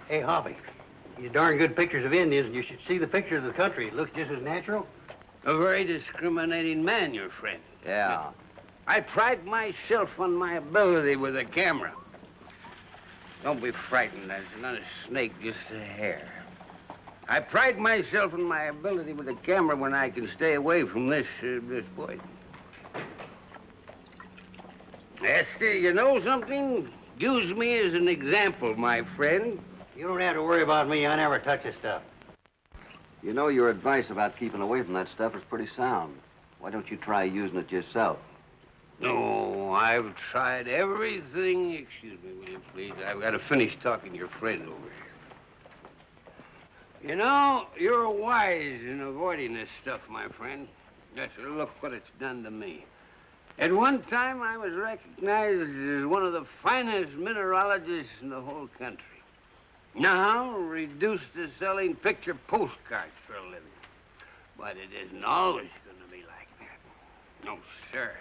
Hey, Hoppy, you darn good pictures of Indians, and you should see the pictures of the country. It looks just as natural. A very discriminating man, your friend. Yeah. I pride myself on my ability with a camera. Don't be frightened. There's not a snake, just a hair. I pride myself on my ability with a camera when I can stay away from this poison. Yes, you know something? Use me as an example, my friend. You don't have to worry about me. I never touch this stuff. You know, your advice about keeping away from that stuff is pretty sound. Why don't you try using it yourself? No, I've tried everything. Excuse me, will you please? I've got to finish talking to your friend over here. You know, you're wise in avoiding this stuff, my friend. Just look what it's done to me. At one time, I was recognized as one of the finest mineralogists in the whole country. Now reduced to selling picture postcards for a living. But it isn't always going to be like that. No, sir.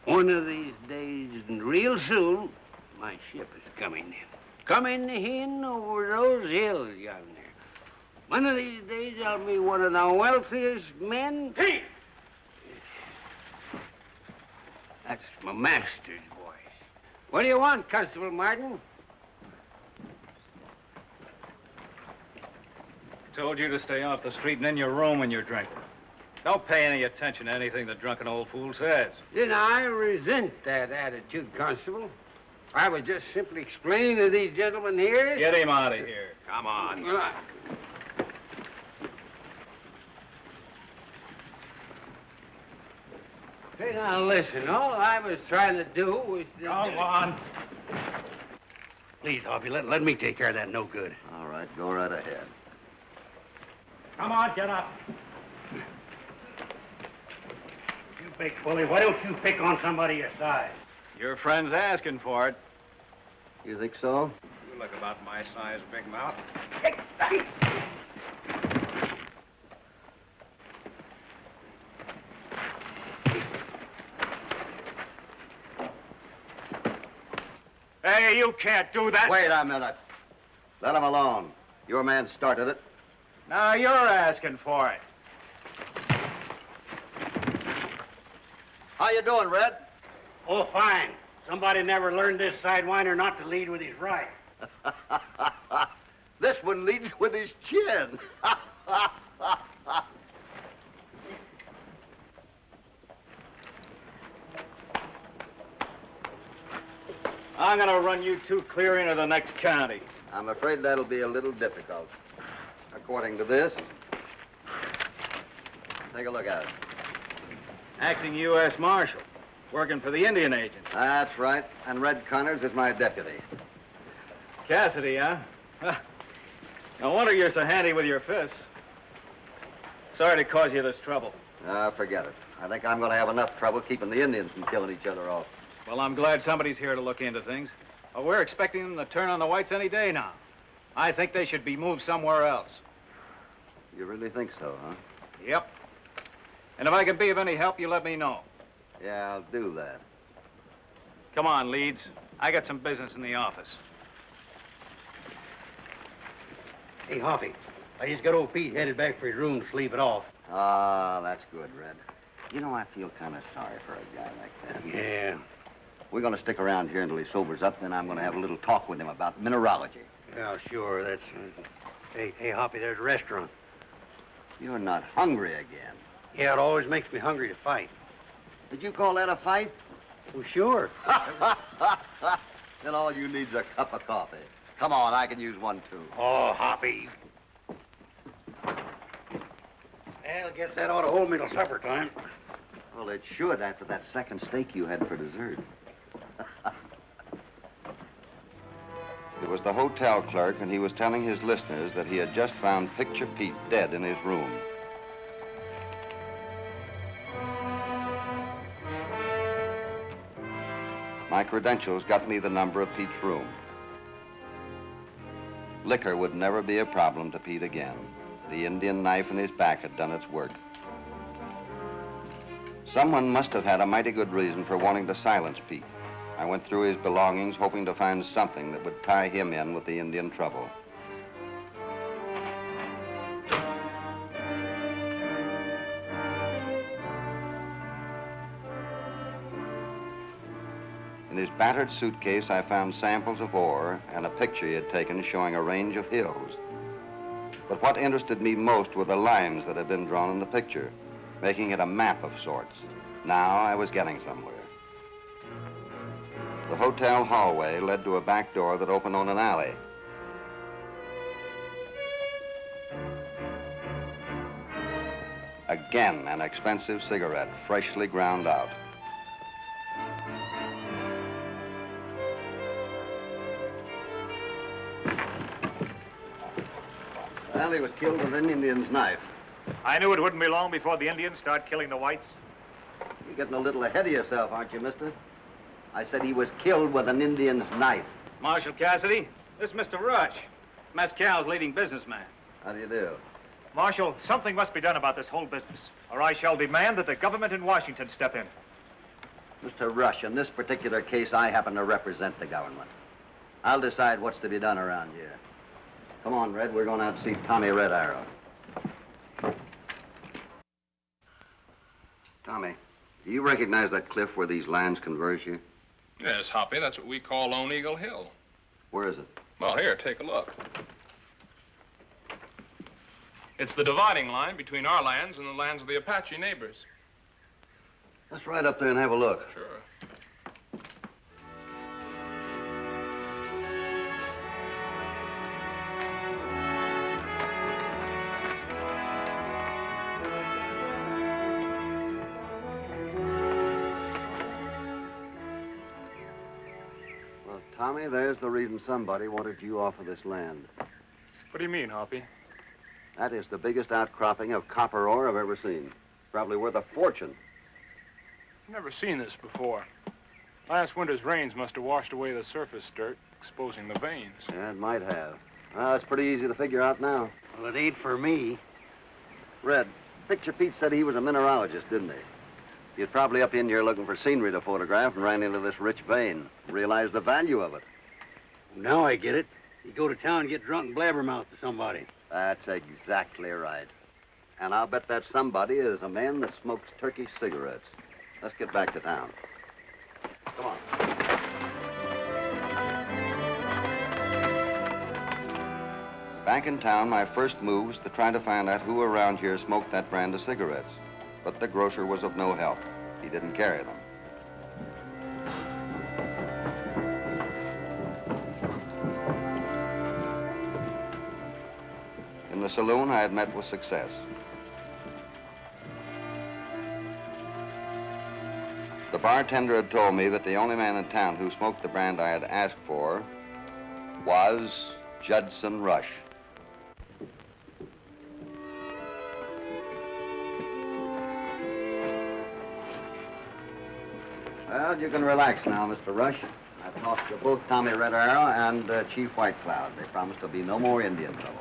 One of these days, and real soon, my ship is coming in. Coming in over those hills yonder. One of these days, I'll be one of the wealthiest men. Hey! That's my master's voice. What do you want, Constable Martin? Told you to stay off the street and in your room when you're drinking. Don't pay any attention to anything the drunken old fool says. Then I resent that attitude, Constable. I was just simply explaining to these gentlemen here... Get him out of here. Come on. Hey, now listen, all I was trying to do was... Go on. Please, Hoppy, let me take care of that no good. All right, go right ahead. Come on, get up. You big bully, why don't you pick on somebody your size? Your friend's asking for it. You think so? You look about my size, big mouth. Hey, you can't do that. Wait a minute. Let him alone. Your man started it. Now you're asking for it. How you doing, Red? Oh, fine. Somebody never learned this sidewinder not to lead with his right. This one leads with his chin. I'm gonna run you two clear into the next county. I'm afraid that'll be a little difficult. According to this, take a look at it. Acting U.S. Marshal, working for the Indian agents. That's right, and Red Connors is my deputy. Cassidy, huh? No wonder you're so handy with your fists. Sorry to cause you this trouble. Forget it. I think I'm going to have enough trouble keeping the Indians from killing each other off. Well, I'm glad somebody's here to look into things. We're expecting them to turn on the whites any day now. I think they should be moved somewhere else. You really think so, huh? Yep. And if I can be of any help, you let me know. Yeah, I'll do that. Come on, Leeds. I got some business in the office. Hey, Hoppy, I just got old Pete headed back for his room to sleep it off. Ah, that's good, Red. You know, I feel kind of sorry for a guy like that. Yeah. We're going to stick around here until he sobers up, then I'm going to have a little talk with him about mineralogy. Yeah, sure, that's... Hey, Hoppy, there's a restaurant. You're not hungry again. Yeah, it always makes me hungry to fight. Did you call that a fight? Well, sure. Then all you need's a cup of coffee. Come on, I can use one, too. Oh, Hoppy. Well, I guess that ought to hold me till supper time. Well, it should after that second steak you had for dessert. It was the hotel clerk, and he was telling his listeners that he had just found Picture Pete dead in his room. My credentials got me the number of Pete's room. Liquor would never be a problem to Pete again. The Indian knife in his back had done its work. Someone must have had a mighty good reason for wanting to silence Pete. I went through his belongings, hoping to find something that would tie him in with the Indian trouble. In his battered suitcase, I found samples of ore and a picture he had taken showing a range of hills. But what interested me most were the lines that had been drawn in the picture, making it a map of sorts. Now I was getting somewhere. The hotel hallway led to a back door that opened on an alley. Again, an expensive cigarette, freshly ground out. Well, he was killed with an Indian's knife. I knew it wouldn't be long before the Indians start killing the whites. You're getting a little ahead of yourself, aren't you, mister? I said he was killed with an Indian's knife. Marshal Cassidy, this is Mr. Rush. Mescal's leading businessman. How do you do? Marshal, something must be done about this whole business, or I shall demand that the government in Washington step in. Mr. Rush, in this particular case, I happen to represent the government. I'll decide what's to be done around here. Come on, Red. We're going out to see Tommy Red Arrow. Tommy, do you recognize that cliff where these lands converge here? Yes, Hoppy, that's what we call Lone Eagle Hill. Where is it? Well, here, take a look. It's the dividing line between our lands and the lands of the Apache neighbors. Let's ride up there and have a look. Sure. Well, Tommy, there's the reason somebody wanted you off of this land. What do you mean, Hoppy? That is the biggest outcropping of copper ore I've ever seen. Probably worth a fortune. I've never seen this before. Last winter's rains must have washed away the surface dirt, exposing the veins. Yeah, it might have. Well, it's pretty easy to figure out now. Well, it ain't for me. Red, Picture Pete said he was a mineralogist, didn't he? He was probably up in here looking for scenery to photograph and ran into this rich vein. Realized the value of it. Now I get it. You go to town and get drunk and blabbermouth to somebody. That's exactly right. And I'll bet that somebody is a man that smokes Turkish cigarettes. Let's get back to town. Come on. Back in town, my first move was to try to find out who around here smoked that brand of cigarettes. But the grocer was of no help. He didn't carry them. In the saloon, I had met with success. The bartender had told me that the only man in town who smoked the brand I had asked for was Judson Rush. Well, you can relax now, Mr. Rush. I've talked to both Tommy Red Arrow and Chief White Cloud. They promise there'll be no more Indian trouble.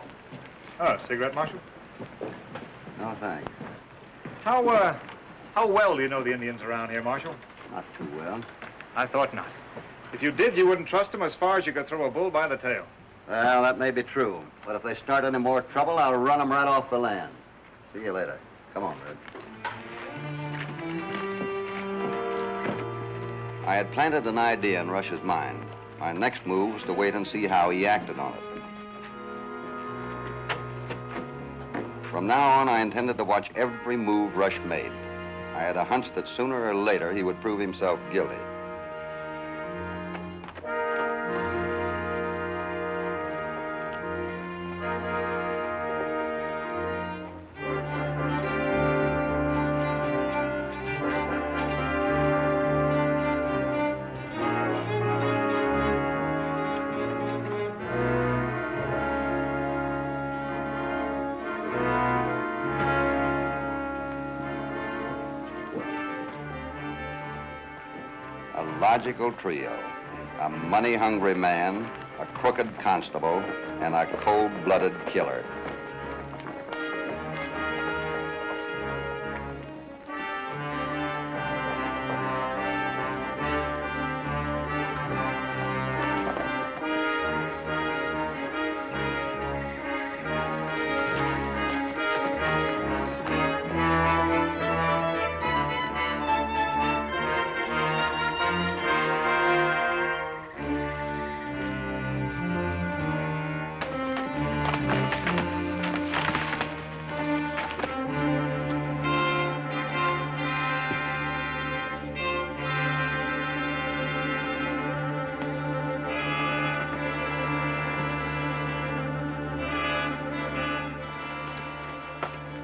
Oh, cigarette, Marshal? No, thanks. How well do you know the Indians around here, Marshal? Not too well. I thought not. If you did, you wouldn't trust them as far as you could throw a bull by the tail. Well, that may be true. But if they start any more trouble, I'll run them right off the land. See you later. Come on, Red. I had planted an idea in Rush's mind. My next move was to wait and see how he acted on it. From now on, I intended to watch every move Rush made. I had a hunch that sooner or later he would prove himself guilty. Logical trio. A money-hungry man, a crooked constable, and a cold-blooded killer.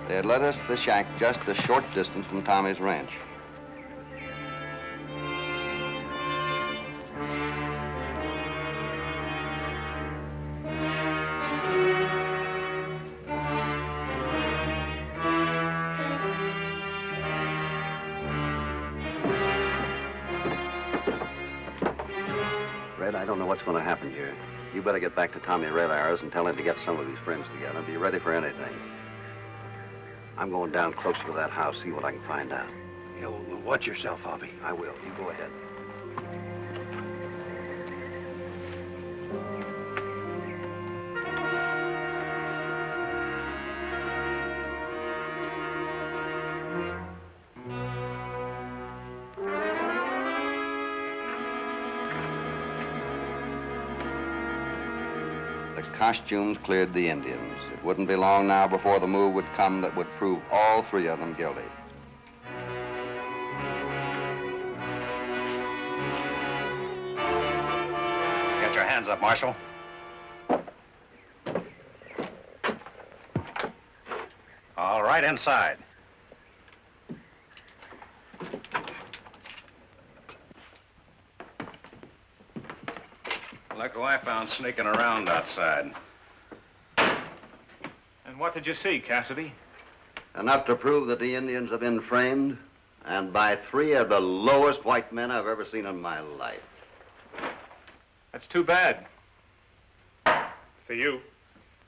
They had led us to the shack just a short distance from Tommy's ranch. Red, I don't know what's going to happen here. You better get back to Tommy Red Arrows and tell him to get some of his friends together and be ready for anything. I'm going down closer to that house, see what I can find out. Yeah, well, watch yourself, Hoppy. I will. You go ahead. Costumes cleared the Indians. It wouldn't be long now before the move would come that would prove all three of them guilty. Get your hands up, Marshal. All right, inside. Look who I found sneaking around outside. And what did you see, Cassidy? Enough to prove that the Indians have been framed, and by three of the lowest white men I've ever seen in my life. That's too bad. For you.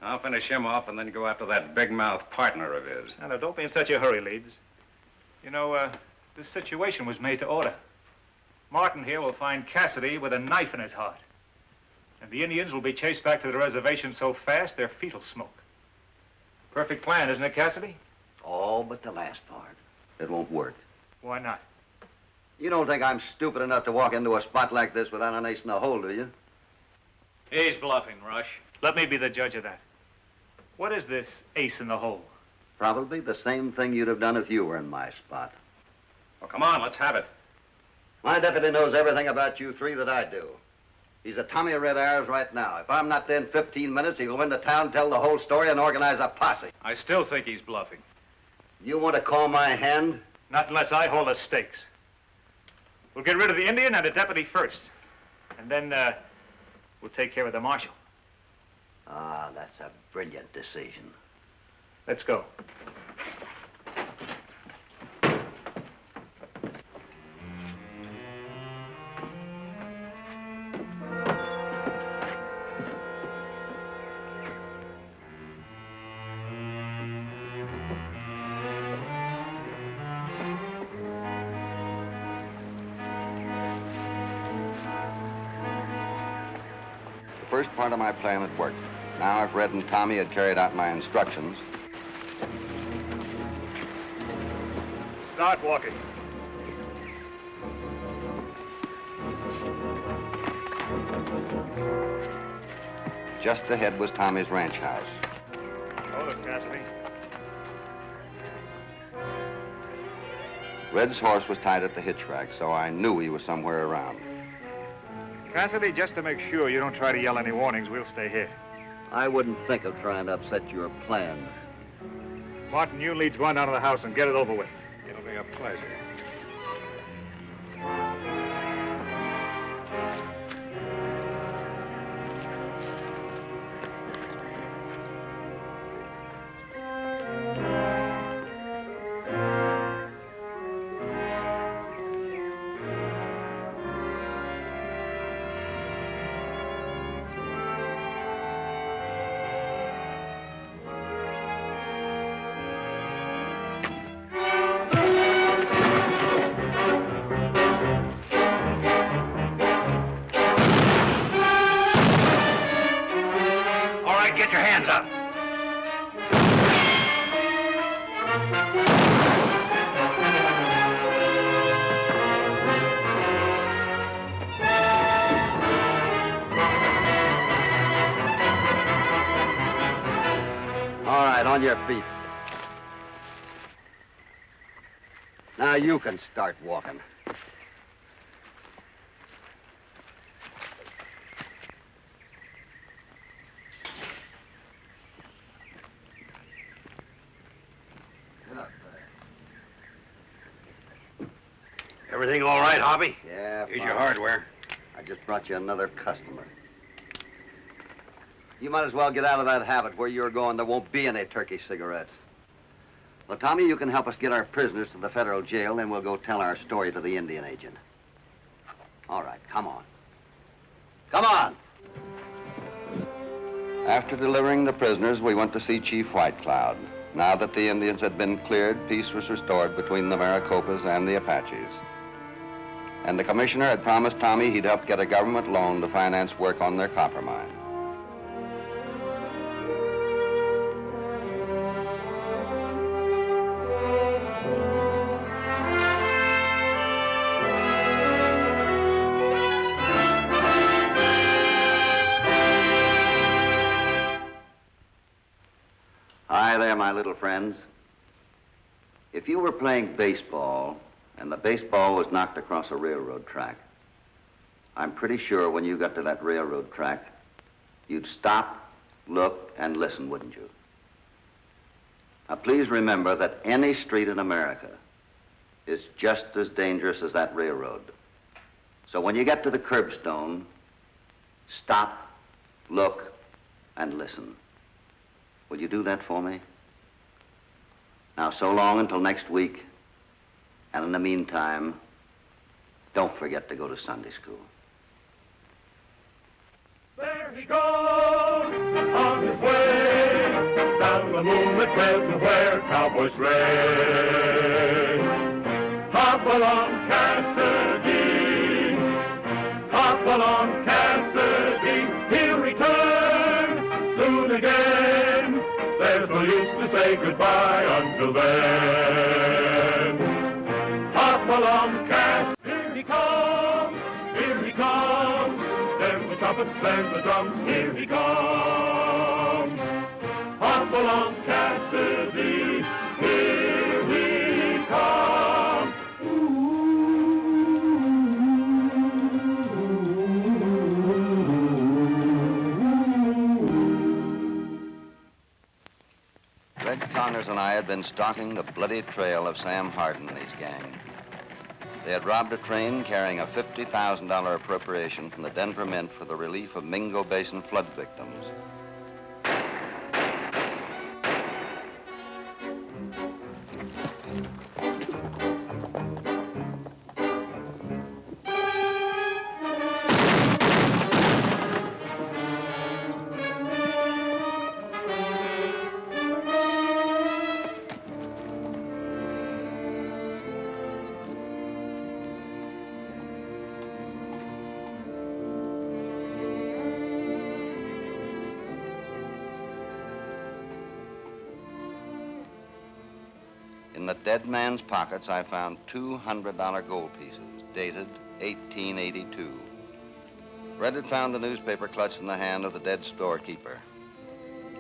I'll finish him off and then go after that big-mouth partner of his. Now, don't be in such a hurry, Leeds. You know, this situation was made to order. Martin here will find Cassidy with a knife in his heart. And the Indians will be chased back to the reservation so fast their feet will smoke. Perfect plan, isn't it, Cassidy? All but the last part. It won't work. Why not? You don't think I'm stupid enough to walk into a spot like this without an ace in the hole, do you? He's bluffing, Rush. Let me be the judge of that. What is this ace in the hole? Probably the same thing you'd have done if you were in my spot. Well, come on, let's have it. My deputy knows everything about you three that I do. He's at Tommy Red Arrows right now. If I'm not there in 15 minutes, he'll go into town, tell the whole story, and organize a posse. I still think he's bluffing. You want to call my hand? Not unless I hold the stakes. We'll get rid of the Indian and the deputy first. And then, we'll take care of the marshal. Ah, that's a brilliant decision. Let's go. The first part of my plan had worked. Now, if Red and Tommy had carried out my instructions... Start walking. Just ahead was Tommy's ranch house. Hold it, Cassidy. Red's horse was tied at the hitch rack, so I knew he was somewhere around. Cassidy, just to make sure you don't try to yell any warnings, we'll stay here. I wouldn't think of trying to upset your plans. Martin, you leads one out of the house and get it over with. It'll be a pleasure. Get your hands up. All right, on your feet. Now you can start walking. Everything all right, Hoppy? Yeah, Here's fine. your hardware. I just brought you another customer. You might as well get out of that habit. Where you're going, there won't be any turkey cigarettes. Well, Tommy, you can help us get our prisoners to the federal jail, then we'll go tell our story to the Indian agent. All right, come on. Come Come on. After delivering the prisoners, we went to see Chief White Cloud. Now that the Indians had been cleared, peace was restored between the Maricopas and the Apaches. And the commissioner had promised Tommy he'd help get a government loan to finance work on their copper mine. Hi there, my little friends. If you were playing baseball and the baseball was knocked across a railroad track, I'm pretty sure when you got to that railroad track, you'd stop, look, and listen, wouldn't you? Now, please remember that any street in America is just as dangerous as that railroad. So when you get to the curbstone, stop, look, and listen. Will you do that for me? Now, so long until next week. And in the meantime, don't forget to go to Sunday school. There he goes on his way down the moonlit trail to where cowboys stray. Hopalong Cassidy, Hopalong Cassidy, he'll return soon again. There's no use to say goodbye until then. Hopalong Cassidy, here he comes, here he comes. There's the trumpets, there's the drums, here he comes. Hopalong Cassidy, here he comes. Red Connors and I had been stalking the bloody trail of Sam Hardin and his gang. They had robbed a train carrying a $50,000 appropriation from the Denver Mint for the relief of Mingo Basin flood victims. In the dead man's pockets, I found $200 gold pieces, dated 1882. Red had found the newspaper clutched in the hand of the dead storekeeper.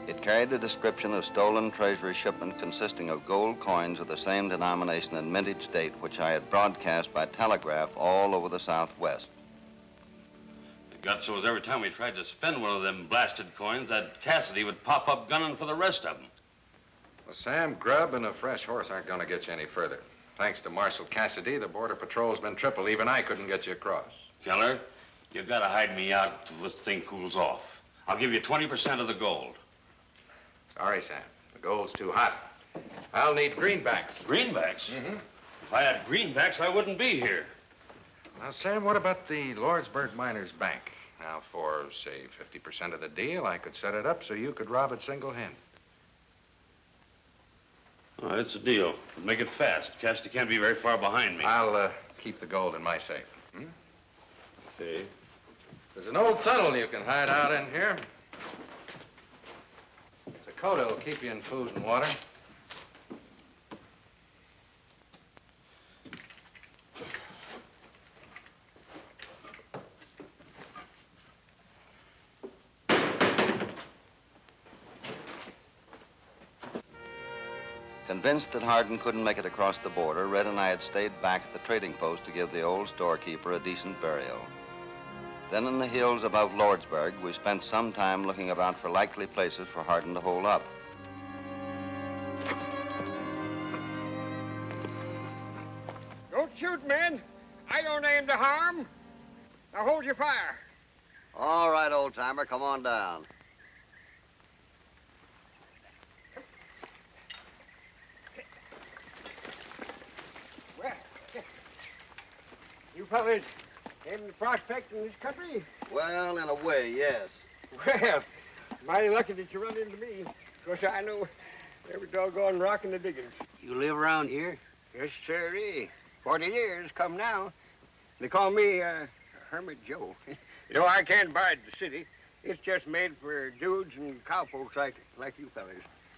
It carried the description of stolen treasury shipment consisting of gold coins of the same denomination and mintage date which I had broadcast by telegraph all over the Southwest. It got so as every time we tried to spend one of them blasted coins, that Cassidy would pop up gunning for the rest of them. Well, Sam, grub and a fresh horse aren't going to get you any further. Thanks to Marshal Cassidy, the Border Patrol's been triple. Even I couldn't get you across. Keller, you gotta hide me out till this thing cools off. I'll give you 20% of the gold. Sorry, Sam. The gold's too hot. I'll need greenbacks. Greenbacks? Mm-hmm. If I had greenbacks, I wouldn't be here. Now, Sam, what about the Lordsburg Miners Bank? Now, for, say, 50% of the deal, I could set it up so you could rob it single-handed. Oh, it's a deal. But make it fast. Cassidy can't be very far behind me. I'll keep the gold in my safe. Okay. There's an old tunnel you can hide out in here. Dakota will keep you in food and water. Convinced that Hardin couldn't make it across the border, Red and I had stayed back at the trading post to give the old storekeeper a decent burial. Then in the hills above Lordsburg, we spent some time looking about for likely places for Hardin to hold up. Don't shoot, men. I don't aim to harm. Now hold your fire. All right, old-timer, come on down. Well, you fellas Any prospect in this country? Well, in a way, yes. Well, mighty lucky that you run into me. Because I know every doggone rock in the diggings. You live around here? Yes, sirree. 40 years come now. They call me Hermit Joe. You know, I can't bide the city. It's just made for dudes and cowpokes like you fellas.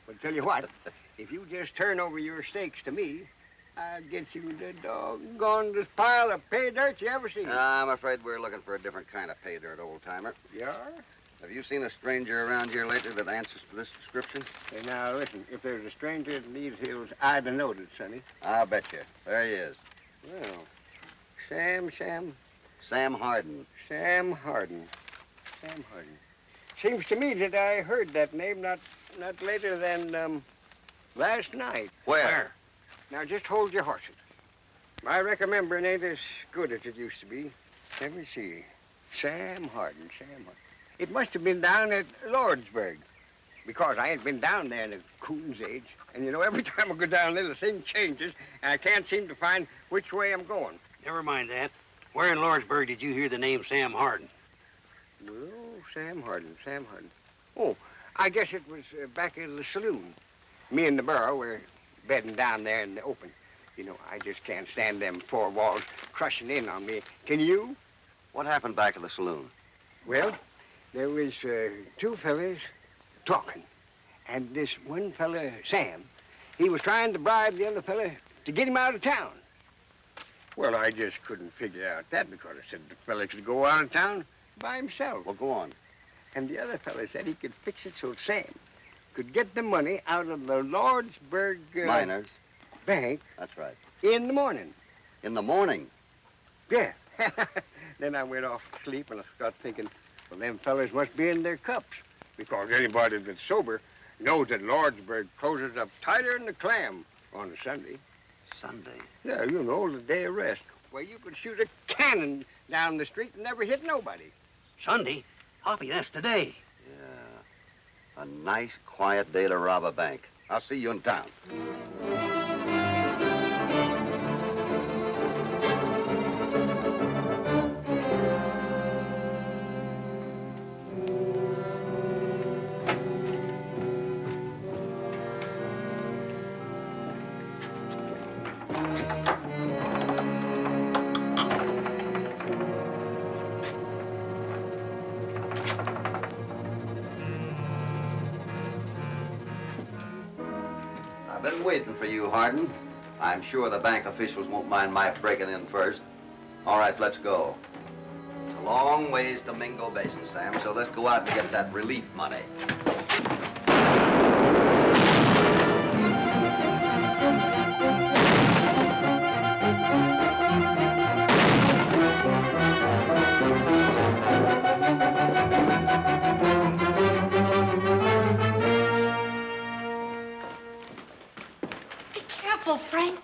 But tell you what, if you just turn over your stakes to me, I'll get you the doggonest pile of pay dirt you ever seen. I'm afraid we're looking for a different kind of pay dirt, old-timer. You are? Have you seen a stranger around here lately that answers to this description? Hey, now, listen, if there's a stranger in these hills, I'd have noticed, sonny. I'll bet you. There he is. Well, Sam Harden. Sam Harden. Sam Harden. Seems to me that I heard that name not later than last night. Where? Now, just hold your horses. My remembering ain't as good as it used to be. Let me see. Sam Harden. It must have been down at Lordsburg, because I ain't been down there in a coon's age. And, you know, every time I go down there, the thing changes, and I can't seem to find which way I'm going. Never mind that. Where in Lordsburg did you hear the name Sam Harden? Well, Sam Harden. Oh, I guess it was back in the saloon. Me and the burro were bedding down there in the open. You know, I just can't stand them four walls crushing in on me. Can you? What happened back at the saloon? Well, there was two fellas talking. And this one fella, Sam, he was trying to bribe the other fella to get him out of town. Well, I just couldn't figure out that because I said the fella could go out of town by himself. Well, go on. And the other fella said he could fix it so Sam could get the money out of the Lordsburg Miners. Bank. That's right. In the morning. In the morning? Yeah. Then I went off to sleep and I started thinking, well, them fellas must be in their cups. Because anybody that's sober knows that Lordsburg closes up tighter than a clam on a Sunday. Sunday? Yeah, you know, the day of rest. Where you could shoot a cannon down the street and never hit nobody. Sunday? Hoppy, that's today. Yeah. A nice, quiet day to rob a bank. I'll see you in town. I've been waiting for you, Harden. I'm sure the bank officials won't mind my breaking in first. All right, let's go. It's a long ways to Mingo Basin, Sam, so let's go out and get that relief money. Careful, Frank.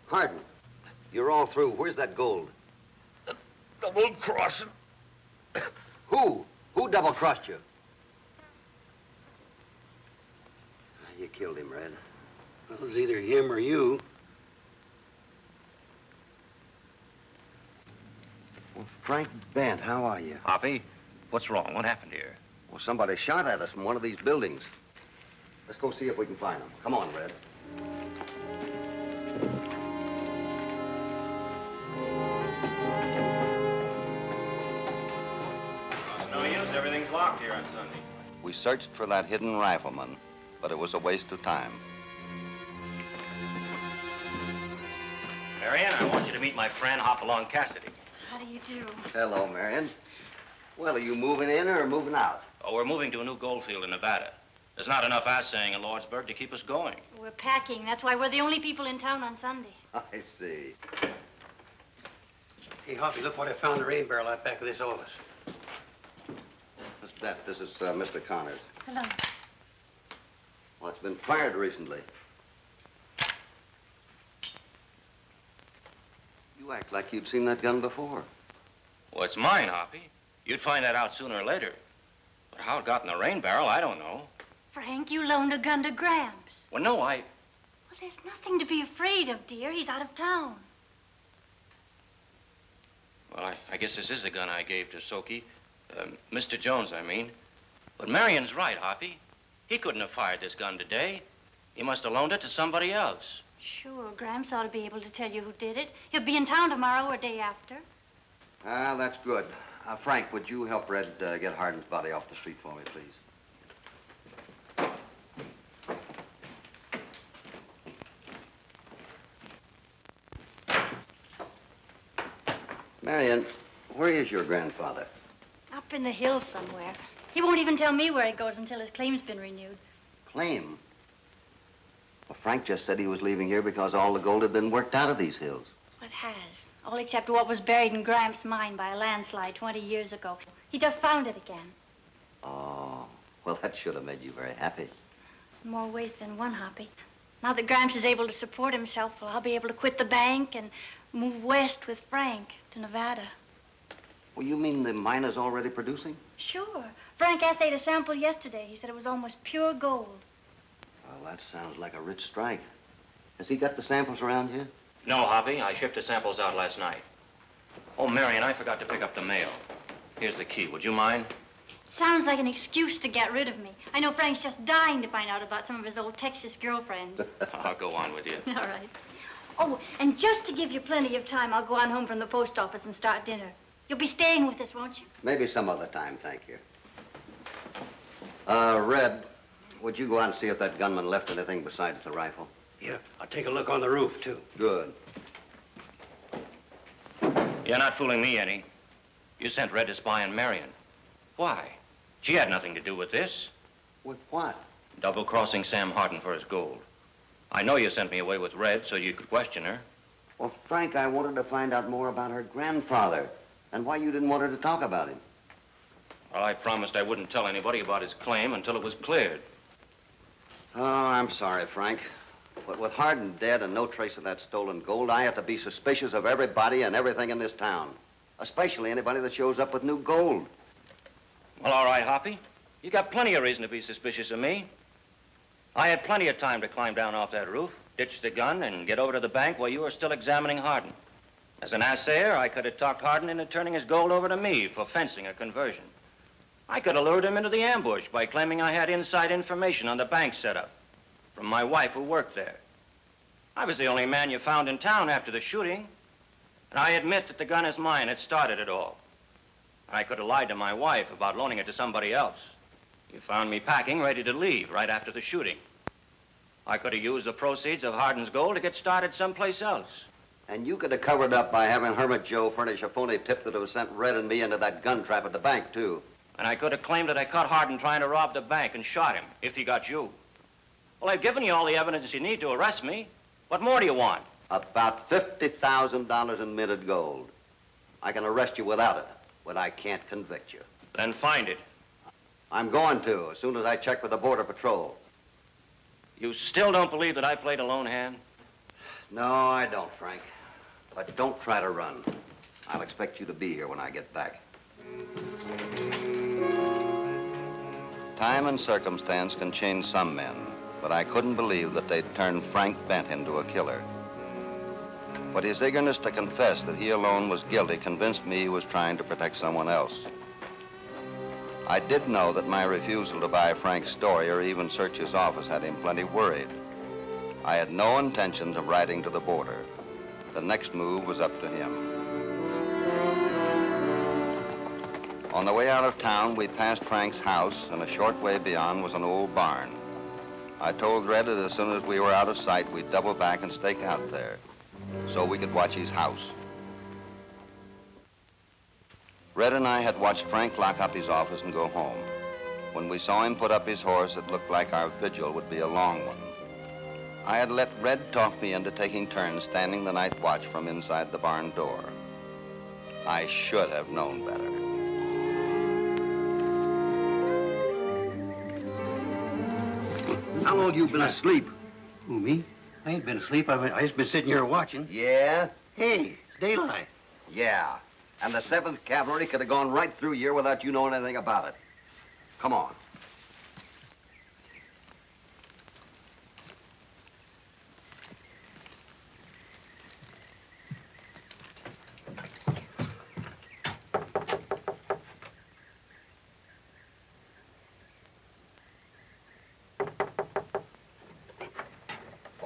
Harden, you're all through. Where's that gold? Double-crossing. Who? Who double-crossed you? You killed him, Red. Well, it was either him or you. Well, Frank Bent, how are you? Hoppy, what's wrong? What happened here? Well, somebody shot at us from one of these buildings. Let's go see if we can find them. Come on, Red. No use. Everything's locked here on Sunday. We searched for that hidden rifleman, but it was a waste of time. Marion, I want you to meet my friend Hopalong Cassidy. How do you do? Hello, Marion. Well, are you moving in or moving out? Oh, we're moving to a new gold field in Nevada. There's not enough assaying in Lordsburg to keep us going. We're packing. That's why we're the only people in town on Sunday. I see. Hey, Hoppy, look what I found in the rain barrel out back of this office. Miss Bent, this is Mr. Connors. Hello. Well, it's been fired recently. You act like you'd seen that gun before. Well, it's mine, Hoppy. You'd find that out sooner or later. But how it got in the rain barrel, I don't know. Frank, you loaned a gun to Gramps. Well, no, I There's nothing to be afraid of, dear. He's out of town. Well, I guess this is the gun I gave to Soki. Mr. Jones, I mean. But Marion's right, Hoppy. He couldn't have fired this gun today. He must have loaned it to somebody else. Sure, Gramps ought to be able to tell you who did it. He'll be in town tomorrow or day after. Ah, that's good. Frank, would you help Red get Hardin's body off the street for me, please? Marion, where is your grandfather? Up in the hills somewhere. He won't even tell me where he goes until his claim's been renewed. Claim? Well, Frank just said he was leaving here because all the gold had been worked out of these hills. It has. All except what was buried in Gramps' mine by a landslide 20 years ago. He just found it again. Oh, well, that should have made you very happy. More ways than one, Hoppy. Now that Gramps is able to support himself, well, I'll be able to quit the bank and move west with Frank to Nevada. Well, you mean the mine is already producing? Sure. Frank assayed a sample yesterday. He said it was almost pure gold. Well, that sounds like a rich strike. Has he got the samples around here? No, Hoppy. I shipped the samples out last night. Oh, Marion, I forgot to pick up the mail. Here's the key. Would you mind? Sounds like an excuse to get rid of me. I know Frank's just dying to find out about some of his old Texas girlfriends. I'll go on with you. All right. Oh, and just to give you plenty of time, I'll go on home from the post office and start dinner. You'll be staying with us, won't you? Maybe some other time, thank you. Red, would you go out and see if that gunman left anything besides the rifle? Yeah, I'll take a look on the roof, too. Good. You're not fooling me, Eddie. You sent Red to spy on Marion. Why? She had nothing to do with this. With what? Double-crossing Sam Hardin for his gold. I know you sent me away with Red so you could question her. Well, Frank, I wanted to find out more about her grandfather and why you didn't want her to talk about him. Well, I promised I wouldn't tell anybody about his claim until it was cleared. Oh, I'm sorry, Frank. But with Hardin dead and no trace of that stolen gold, I have to be suspicious of everybody and everything in this town. Especially anybody that shows up with new gold. Well, all right, Hoppy. You got plenty of reason to be suspicious of me. I had plenty of time to climb down off that roof, ditch the gun, and get over to the bank while you were still examining Hardin. As an assayer, I could have talked Hardin into turning his gold over to me for fencing a conversion. I could have lured him into the ambush by claiming I had inside information on the bank setup from my wife who worked there. I was the only man you found in town after the shooting, and I admit that the gun is mine. It started it all. I could have lied to my wife about loaning it to somebody else. You found me packing, ready to leave right after the shooting. I could have used the proceeds of Hardin's gold to get started someplace else. And you could have covered up by having Hermit Joe furnish a phony tip that would have sent Red and me into that gun trap at the bank, too. And I could have claimed that I caught Hardin trying to rob the bank and shot him, if he got you. Well, I've given you all the evidence you need to arrest me. What more do you want? About $50,000 in minted gold. I can arrest you without it, but I can't convict you. Then find it. I'm going to, as soon as I check with the Border Patrol. You still don't believe that I played a lone hand? No, I don't, Frank. But don't try to run. I'll expect you to be here when I get back. Time and circumstance can change some men, but I couldn't believe that they'd turn Frank Bent into a killer. But his eagerness to confess that he alone was guilty convinced me he was trying to protect someone else. I did know that my refusal to buy Frank's story or even search his office had him plenty worried. I had no intentions of riding to the border. The next move was up to him. On the way out of town, we passed Frank's house, and a short way beyond was an old barn. I told Red that as soon as we were out of sight, we'd double back and stake out there, so we could watch his house. Red and I had watched Frank lock up his office and go home. When we saw him put up his horse, it looked like our vigil would be a long one. I had let Red talk me into taking turns standing the night watch from inside the barn door. I should have known better. How long you been asleep? Who, me? I ain't been asleep. I just been sitting here watching. Yeah? Hey, it's daylight. Yeah. And the 7th Cavalry could have gone right through here without you knowing anything about it. Come on.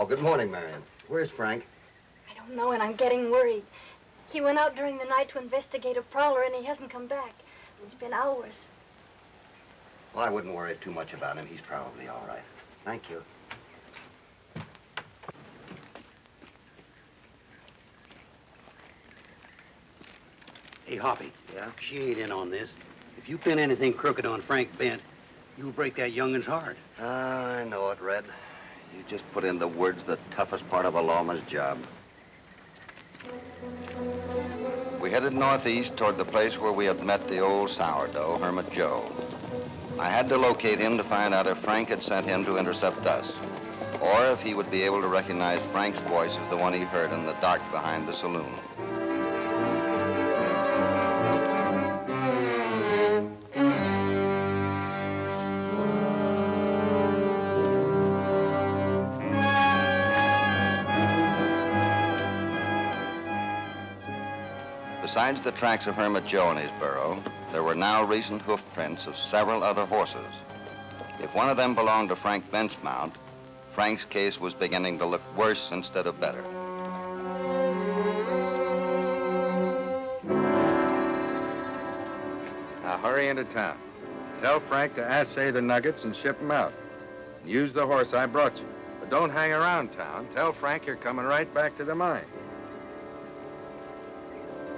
good morning, Marion. Where's Frank? I don't know, and I'm getting worried. He went out during the night to investigate a prowler, and he hasn't come back. It's been hours. Well, I wouldn't worry too much about him. He's probably all right. Thank you. Hey, Hoppy. Yeah? She ain't in on this. If you pin anything crooked on Frank Bent, you'll break that youngin's heart. I know it, Red. You just put into words the toughest part of a lawman's job. We headed northeast toward the place where we had met the old sourdough, Hermit Joe. I had to locate him to find out if Frank had sent him to intercept us, or if he would be able to recognize Frank's voice as the one he heard in the dark behind the saloon. Besides the tracks of Hermit Joe and his burro, there were now recent hoof prints of several other horses. If one of them belonged to Frank Bent's mount, Frank's case was beginning to look worse instead of better. Now hurry into town. Tell Frank to assay the nuggets and ship them out. Use the horse I brought you. But don't hang around town. Tell Frank you're coming right back to the mine.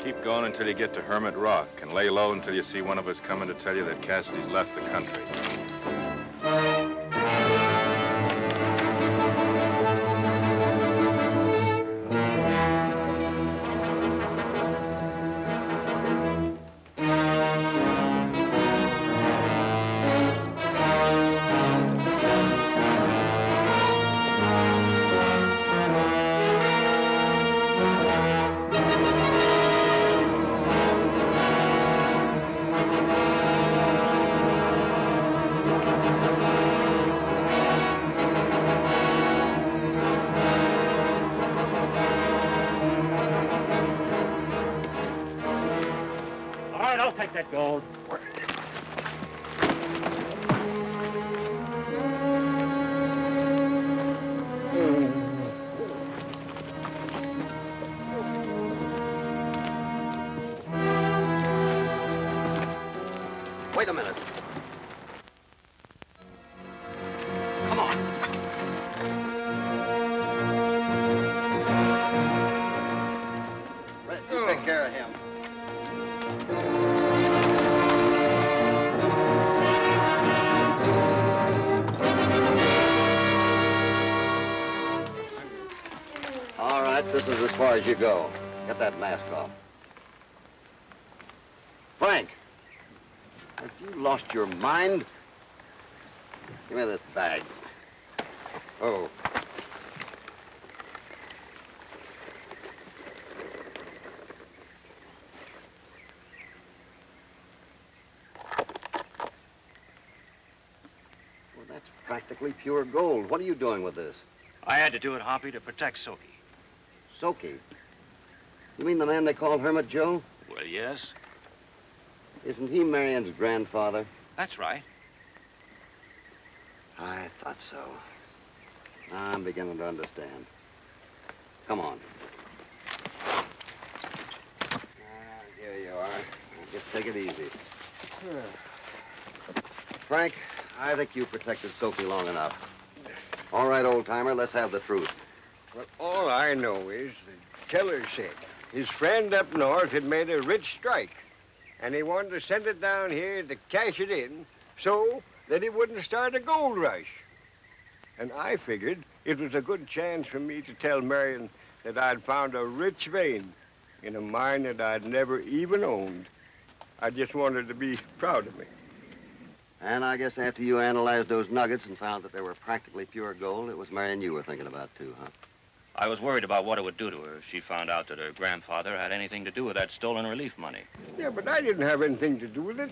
Keep going until you get to Hermit Rock, and lay low until you see one of us coming to tell you that Cassidy's left the country. Take that gold. Wait a minute. Come on. Red, you take care of him. All right, this is as far as you go. Get that mask off. Frank, have you lost your mind? Give me this bag. Oh. Well, that's practically pure gold. What are you doing with this? I had to do it, Hoppy, to protect Soki. Soki? You mean the man they call Hermit Joe? Well, yes. Isn't he Marion's grandfather? That's right. I thought so. Now I'm beginning to understand. Come on. Here you are. Just take it easy. Frank, I think you protected Sophie long enough. All right, old-timer, let's have the truth. Well, all I know is the teller said his friend up north had made a rich strike, and he wanted to send it down here to cash it in so that he wouldn't start a gold rush. And I figured it was a good chance for me to tell Marion that I'd found a rich vein in a mine that I'd never even owned. I just wanted to be proud of me. And I guess after you analyzed those nuggets and found that they were practically pure gold, it was Marion you were thinking about, too, huh? I was worried about what it would do to her if she found out that her grandfather had anything to do with that stolen relief money. Yeah, but I didn't have anything to do with it.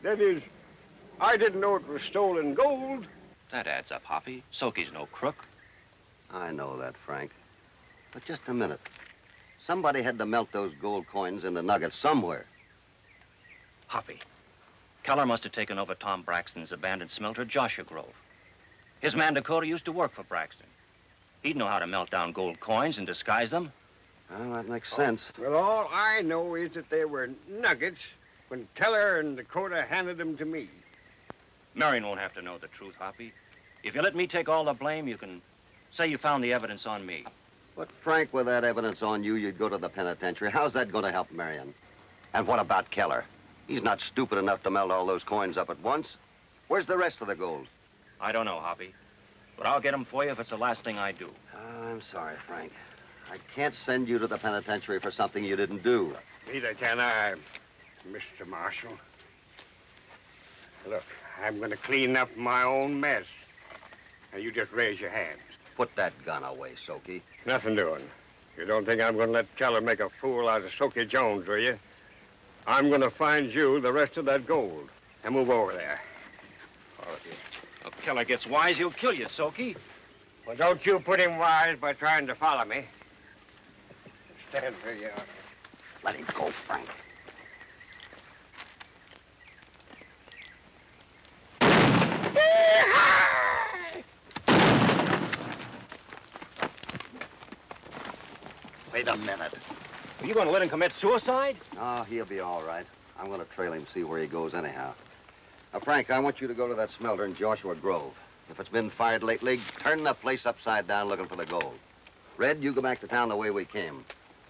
That is, I didn't know it was stolen gold. That adds up, Hoppy. Soki's no crook. I know that, Frank. But just a minute. Somebody had to melt those gold coins into nuggets somewhere. Hoppy. Keller must have taken over Tom Braxton's abandoned smelter, Joshua Grove. His man Dakota used to work for Braxton. He'd know how to melt down gold coins and disguise them. Well, that makes sense. Well, all I know is that they were nuggets when Keller and Dakota handed them to me. Marion won't have to know the truth, Hoppy. If you let me take all the blame, you can say you found the evidence on me. But, Frank, with that evidence on you, you'd go to the penitentiary. How's that going to help Marion? And what about Keller? He's not stupid enough to melt all those coins up at once. Where's the rest of the gold? I don't know, Hoppy. But I'll get them for you if it's the last thing I do. I'm sorry, Frank. I can't send you to the penitentiary for something you didn't do. Neither can I, Mr. Marshal. Look, I'm going to clean up my own mess. Now, you just raise your hands. Put that gun away, Soaky. Nothing doing. You don't think I'm going to let Keller make a fool out of Soaky Jones, do you? I'm going to find you the rest of that gold. Now, move over there. All of you. If Keller gets wise, he'll kill you, Soaky. Well, don't you put him wise by trying to follow me. Stand where you are. Let him go, Frank. Wait a minute. Are you going to let him commit suicide? Oh, he'll be all right. I'm going to trail him, see where he goes anyhow. Now, Frank, I want you to go to that smelter in Joshua Grove. If it's been fired lately, turn the place upside down looking for the gold. Red, you go back to town the way we came.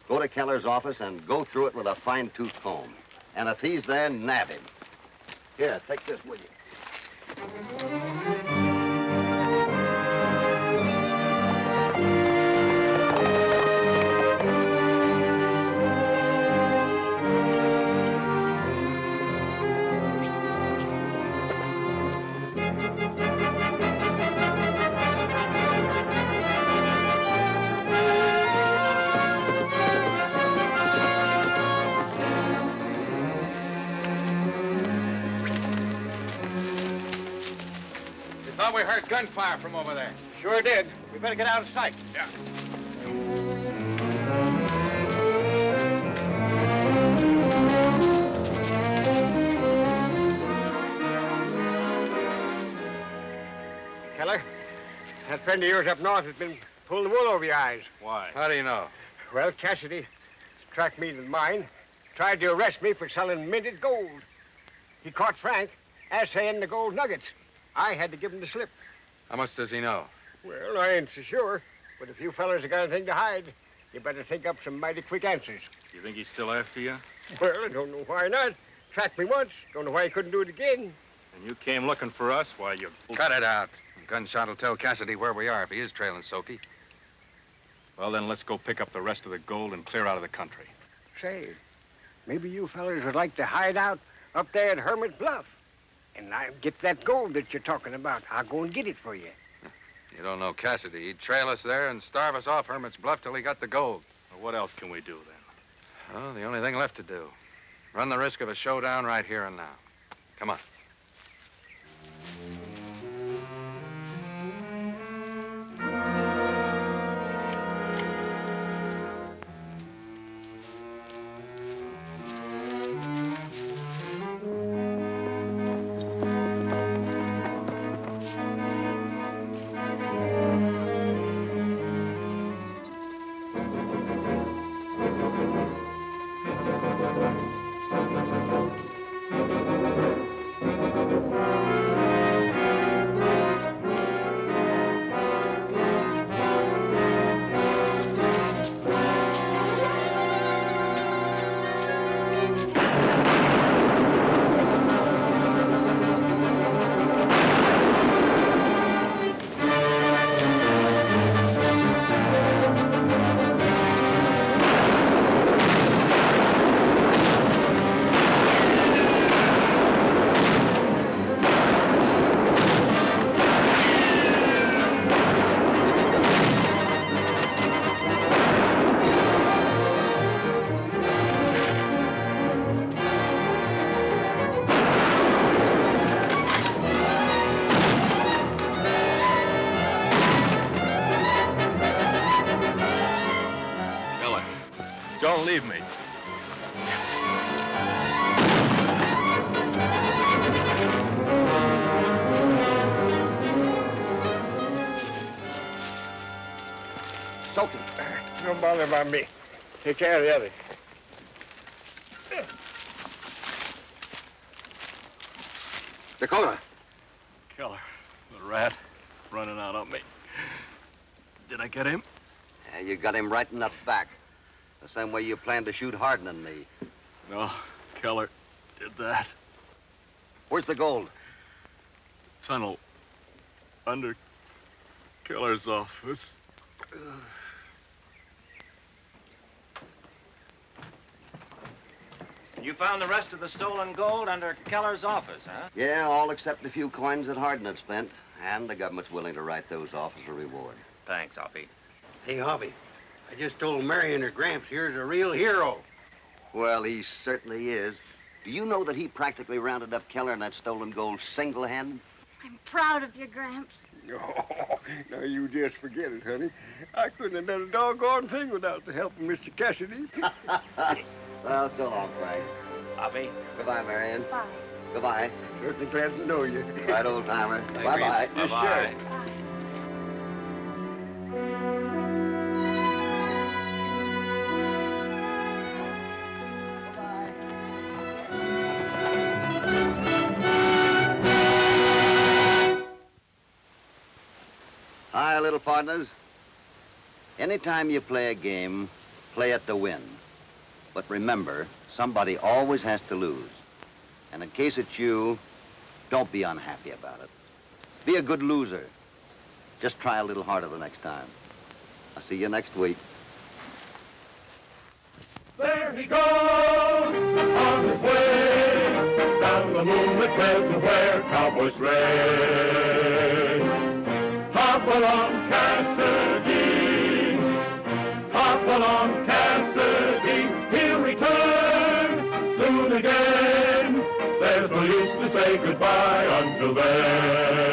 Go to Keller's office and go through it with a fine-tooth comb. And if he's there, nab him. Here, take this with you. Thought we heard gunfire from over there. Sure did. We better get out of sight. Yeah. Keller, that friend of yours up north has been pulling the wool over your eyes. Why? How do you know? Well, Cassidy tracked me to the mine, tried to arrest me for selling minted gold. He caught Frank assaying the gold nuggets. I had to give him the slip. How much does he know? Well, I ain't so sure, but if you fellas have got anything to hide, you better think up some mighty quick answers. You think he's still after you? Well, I don't know why not. Tracked me once. Don't know why he couldn't do it again. And you came looking for us? Why, you... Cut it out. A gunshot will tell Cassidy where we are if he is trailing Soaky. Well, then let's go pick up the rest of the gold and clear out of the country. Say, maybe you fellas would like to hide out up there at Hermit Bluff. And I'll get that gold that you're talking about. I'll go and get it for you. You don't know Cassidy. He'd trail us there and starve us off Hermit's Bluff till he got the gold. Well, what else can we do, then? Well, the only thing left to do. Run the risk of a showdown right here and now. Come on. Don't leave me. Don't bother about me. Take care of the others. Dakota. Killer. The rat. Running out on me. Did I get him? Yeah, you got him right in the back. The same way you planned to shoot Hardin and me. No, Keller did that. Where's the gold? Tunnel. Under Keller's office. You found the rest of the stolen gold under Keller's office, huh? Yeah, all except a few coins that Hardin had spent. And the government's willing to write those off as a reward. Thanks, Hoppy. Hey, Hoppy, I just told Mary and her Gramps here's a real hero. Well, he certainly is. Do you know that he practically rounded up Keller and that stolen gold single-handed? I'm proud of you, Gramps. Oh, now you just forget it, honey. I couldn't have done a doggone thing without the help of Mr. Cassidy. Well, so long, Frank. Hoppy. Goodbye, Marion. Bye. Goodbye. Certainly glad to know you. Right, old-timer. Bye-bye. Yes, sir. Hi, little partners. Anytime you play a game, play it to win. But remember, somebody always has to lose. And in case it's you, don't be unhappy about it. Be a good loser. Just try a little harder the next time. I'll see you next week. There he goes on his way down the moonlit trail to where cowboys race. Hopalong Cassidy, Hopalong Cassidy, he'll return soon again. There's no use to say goodbye until then.